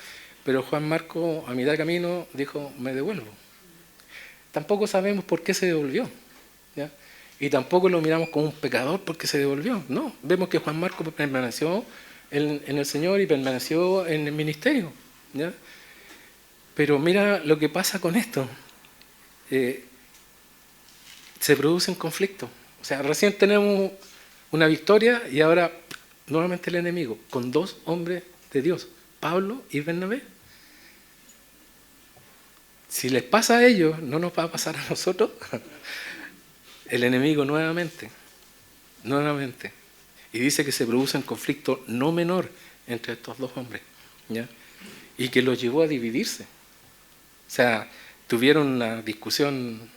pero Juan Marcos a mitad de camino dijo, me devuelvo. Tampoco sabemos por qué se devolvió, ¿ya? Y tampoco lo miramos como un pecador porque se devolvió. No, vemos que Juan Marcos permaneció en el Señor y permaneció en el ministerio, ¿ya? Pero mira lo que pasa con esto. Se producen conflictos. O sea, recién tenemos una victoria y ahora nuevamente el enemigo, con dos hombres de Dios, Pablo y Bernabé. Si les pasa a ellos, no nos va a pasar a nosotros. El enemigo nuevamente. Y dice que se produce un conflicto no menor entre estos dos hombres, ¿ya? Y que los llevó a dividirse. O sea, tuvieron una discusión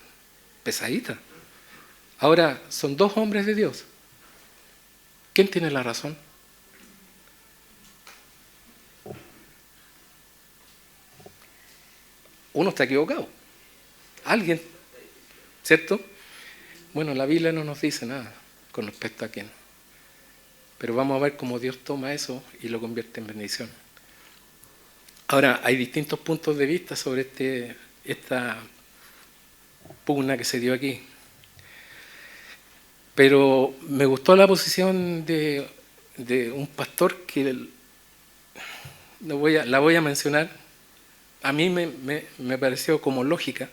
pesadita. Ahora, son dos hombres de Dios. ¿Quién tiene la razón? Uno está equivocado. Alguien, ¿cierto? Bueno, la Biblia no nos dice nada con respecto a quién. Pero vamos a ver cómo Dios toma eso y lo convierte en bendición. Ahora, hay distintos puntos de vista sobre esta pugna que se dio aquí. Pero me gustó la posición de un pastor que la voy a mencionar. A mí me pareció como lógica.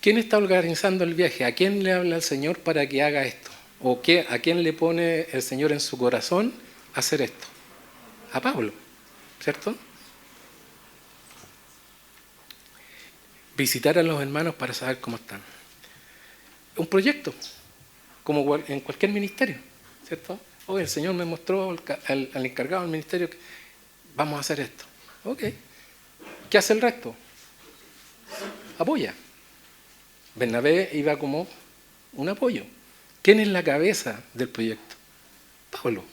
¿Quién está organizando el viaje? ¿A quién le habla el Señor para que haga esto? ¿O a quién le pone el Señor en su corazón hacer esto? A Pablo, ¿cierto? Visitar a los hermanos para saber cómo están. Un proyecto, como en cualquier ministerio, ¿cierto? Hoy el Señor me mostró al encargado del ministerio que vamos a hacer esto. Ok. ¿Qué hace el resto? Apoya. Bernabé iba como un apoyo. ¿Quién es la cabeza del proyecto? Pablo.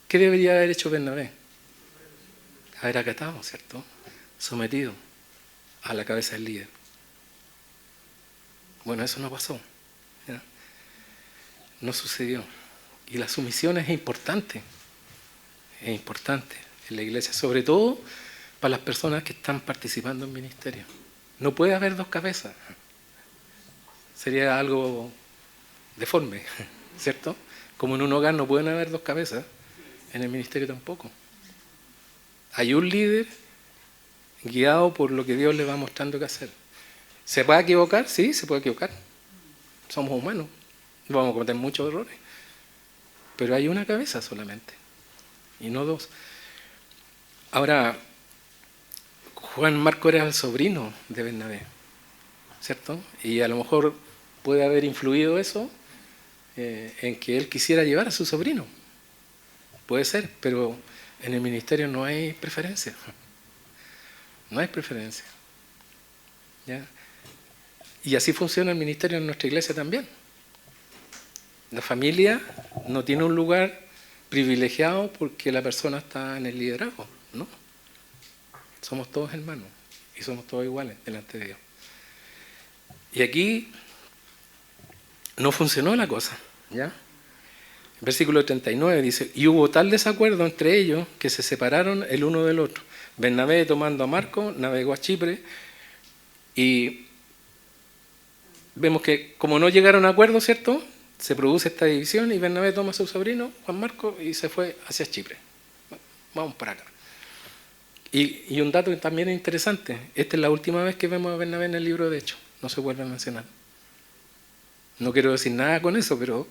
¿Qué debería haber hecho Bernabé? Haber acatado, ¿cierto? Sometido a la cabeza del líder. Bueno, eso no pasó, ¿ya? No sucedió. Y la sumisión es importante en la iglesia, sobre todo para las personas que están participando en ministerio. No puede haber dos cabezas. Sería algo deforme, ¿cierto? Como en un hogar no pueden haber dos cabezas, en el ministerio tampoco. Hay un líder guiado por lo que Dios le va mostrando que hacer. ¿Se puede equivocar? Sí, se puede equivocar. Somos humanos, vamos a cometer muchos errores. Pero hay una cabeza solamente, y no dos. Ahora, Juan Marco era el sobrino de Bernabé, ¿cierto? Y a lo mejor puede haber influido eso en que él quisiera llevar a su sobrino. Puede ser, pero en el ministerio no hay preferencia. No hay preferencia, ¿ya? Y así funciona el ministerio en nuestra iglesia también. La familia no tiene un lugar privilegiado porque la persona está en el liderazgo, ¿no? Somos todos hermanos y somos todos iguales delante de Dios. Y aquí no funcionó la cosa, ¿ya? Versículo 39 dice, y hubo tal desacuerdo entre ellos que se separaron el uno del otro. Bernabé, tomando a Marco, navegó a Chipre y vemos que como no llegaron a acuerdo, ¿cierto?, se produce esta división y Bernabé toma a su sobrino, Juan Marco, y se fue hacia Chipre. Vamos para acá. Y un dato también interesante, esta es la última vez que vemos a Bernabé en el libro de Hechos, no se vuelve a mencionar. No quiero decir nada con eso, pero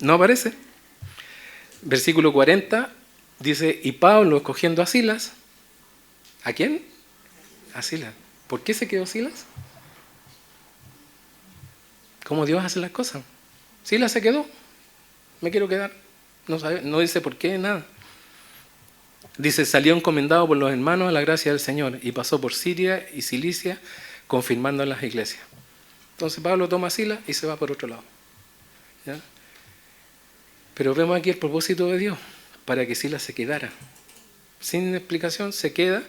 no aparece. Versículo 40 dice, y Pablo escogiendo a Silas, ¿a quién? A Silas. ¿Por qué se quedó Silas? ¿Cómo Dios hace las cosas? Silas se quedó, me quiero quedar. No dice por qué, nada. Dice, salió encomendado por los hermanos a la gracia del Señor y pasó por Siria y Cilicia confirmando en las iglesias. Entonces Pablo toma a Silas y se va por otro lado, ¿ya? Pero vemos aquí el propósito de Dios, para que Silas se quedara. Sin explicación, se queda.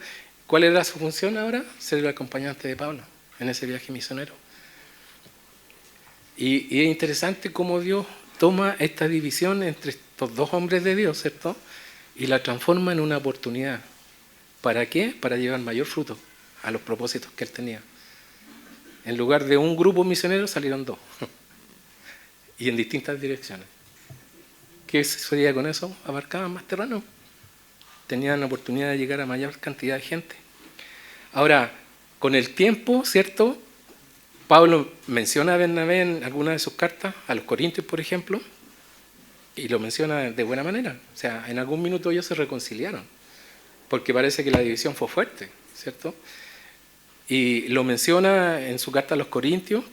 ¿Cuál era su función ahora? Ser el acompañante de Pablo en ese viaje misionero. Y es interesante cómo Dios toma esta división entre estos dos hombres de Dios, ¿cierto?, y la transforma en una oportunidad. ¿Para qué? Para llevar mayor fruto a los propósitos que él tenía. En lugar de un grupo misionero salieron dos, y en distintas direcciones. ¿Qué sucedía con eso? Abarcaban más terreno. tenían la oportunidad de llegar a mayor cantidad de gente. Ahora, con el tiempo, ¿cierto? Pablo menciona a Bernabé en alguna de sus cartas, a los Corintios, por ejemplo, y lo menciona de buena manera. O sea, en algún minuto ellos se reconciliaron, porque parece que la división fue fuerte, ¿cierto? Y lo menciona en su carta a los Corintios,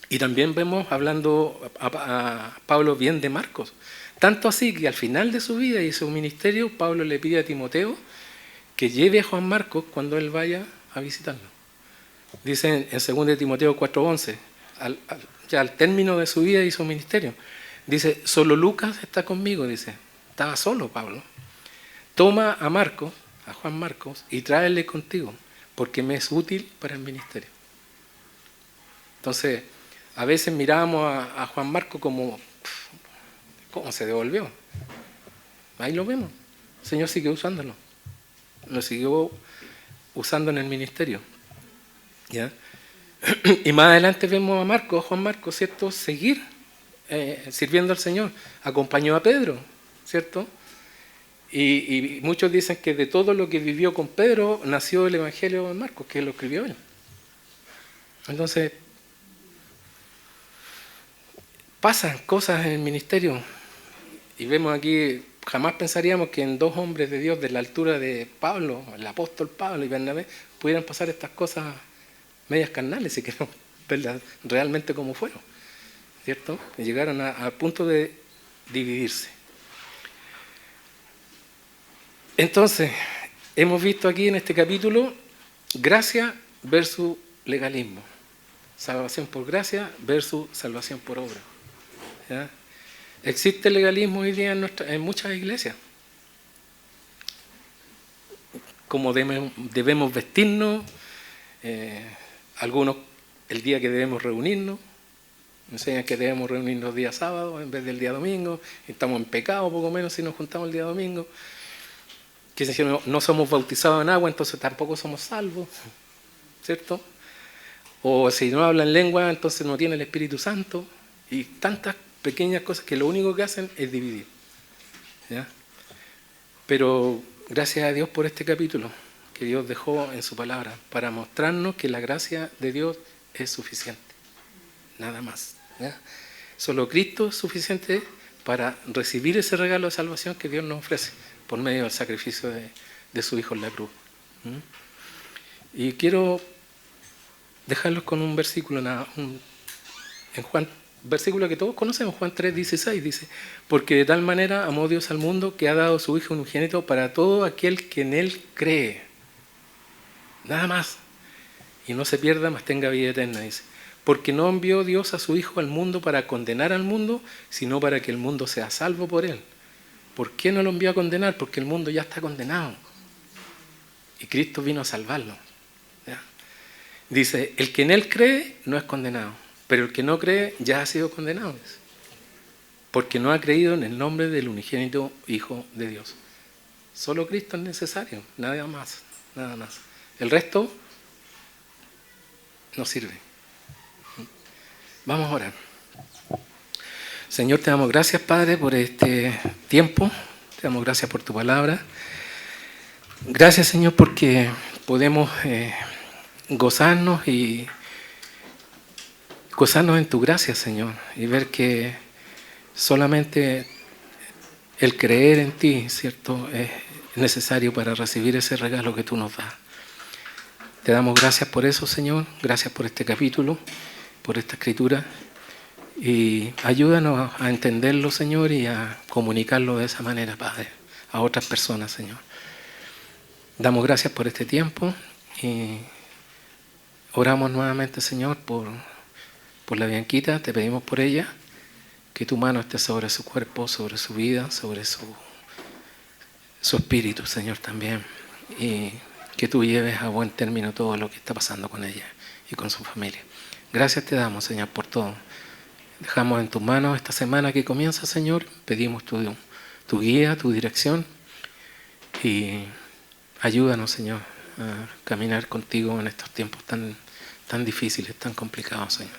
y también vemos hablando a Pablo bien de Marcos. Tanto así que al final de su vida y su ministerio, Pablo le pide a Timoteo que lleve a Juan Marcos cuando él vaya a visitarlo. Dice en 2 Timoteo 4:11, ya al término de su vida y su ministerio, dice, solo Lucas está conmigo, dice, estaba solo Pablo. Toma a Marcos, a Juan Marcos, y tráele contigo, porque me es útil para el ministerio. Entonces, a veces mirábamos a Juan Marcos como, ¿cómo se devolvió? Ahí lo vemos, el Señor sigue usándolo, lo siguió usando en el ministerio. ¿Ya? Y más adelante vemos a Juan Marcos, ¿cierto? Seguir sirviendo al Señor. Acompañó a Pedro, ¿cierto? Y muchos dicen que de todo lo que vivió con Pedro nació el Evangelio de Marcos, que lo escribió él. Entonces, pasan cosas en el ministerio. Y vemos aquí, jamás pensaríamos que en dos hombres de Dios de la altura de Pablo, el apóstol Pablo y Bernabé, pudieran pasar estas cosas medias carnales, si queremos verlas realmente como fueron, ¿cierto? Que llegaron al punto de dividirse. Entonces, hemos visto aquí en este capítulo gracia versus legalismo, salvación por gracia versus salvación por obra. ¿Ya? Existe legalismo hoy día en muchas iglesias, como debemos vestirnos, algunos el día que debemos reunirnos, enseñan que debemos reunirnos día sábado en vez del día domingo, estamos en pecado poco menos si nos juntamos el día domingo, que si no somos bautizados en agua entonces tampoco somos salvos, ¿cierto? O si no hablan lengua entonces no tiene el Espíritu Santo, y tantas pequeñas cosas que lo único que hacen es dividir, ¿ya? Pero gracias a Dios por este capítulo que Dios dejó en su palabra para mostrarnos que la gracia de Dios es suficiente, nada más, ¿ya? Solo Cristo es suficiente para recibir ese regalo de salvación que Dios nos ofrece por medio del sacrificio de su Hijo en la cruz. Y quiero dejarlos con un versículo en Juan, versículo que todos conocemos, Juan 3:16, dice, porque de tal manera amó Dios al mundo que ha dado a su Hijo unigénito para todo aquel que en Él cree. Nada más. Y no se pierda, mas tenga vida eterna, dice. Porque no envió Dios a su Hijo al mundo para condenar al mundo, sino para que el mundo sea salvo por Él. ¿Por qué no lo envió a condenar? Porque el mundo ya está condenado. Y Cristo vino a salvarlo. ¿Ya? Dice, el que en Él cree no es condenado, pero el que no cree ya ha sido condenado. Porque no ha creído en el nombre del unigénito Hijo de Dios. Solo Cristo es necesario, nada más, nada más. El resto no sirve. Vamos a orar. Señor, te damos gracias, Padre, por este tiempo. Te damos gracias por tu palabra. Gracias, Señor, porque podemos gozarnos en tu gracia, Señor, y ver que solamente el creer en ti, ¿cierto?, es necesario para recibir ese regalo que tú nos das. Te damos gracias por eso, Señor. Gracias por este capítulo, por esta escritura. Y ayúdanos a entenderlo, Señor, y a comunicarlo de esa manera, Padre, a otras personas, Señor. Damos gracias por este tiempo y oramos nuevamente, Señor, por la Bianquita. Te pedimos por ella, que tu mano esté sobre su cuerpo, sobre su vida, sobre su espíritu, Señor, también. Y que tú lleves a buen término todo lo que está pasando con ella y con su familia. Gracias te damos, Señor, por todo. Dejamos en tus manos esta semana que comienza, Señor. Pedimos tu guía, tu dirección. Y ayúdanos, Señor, a caminar contigo en estos tiempos tan difíciles, tan complicados, Señor.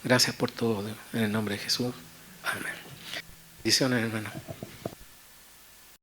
Gracias por todo, en el nombre de Jesús. Amén. Bendiciones, hermano.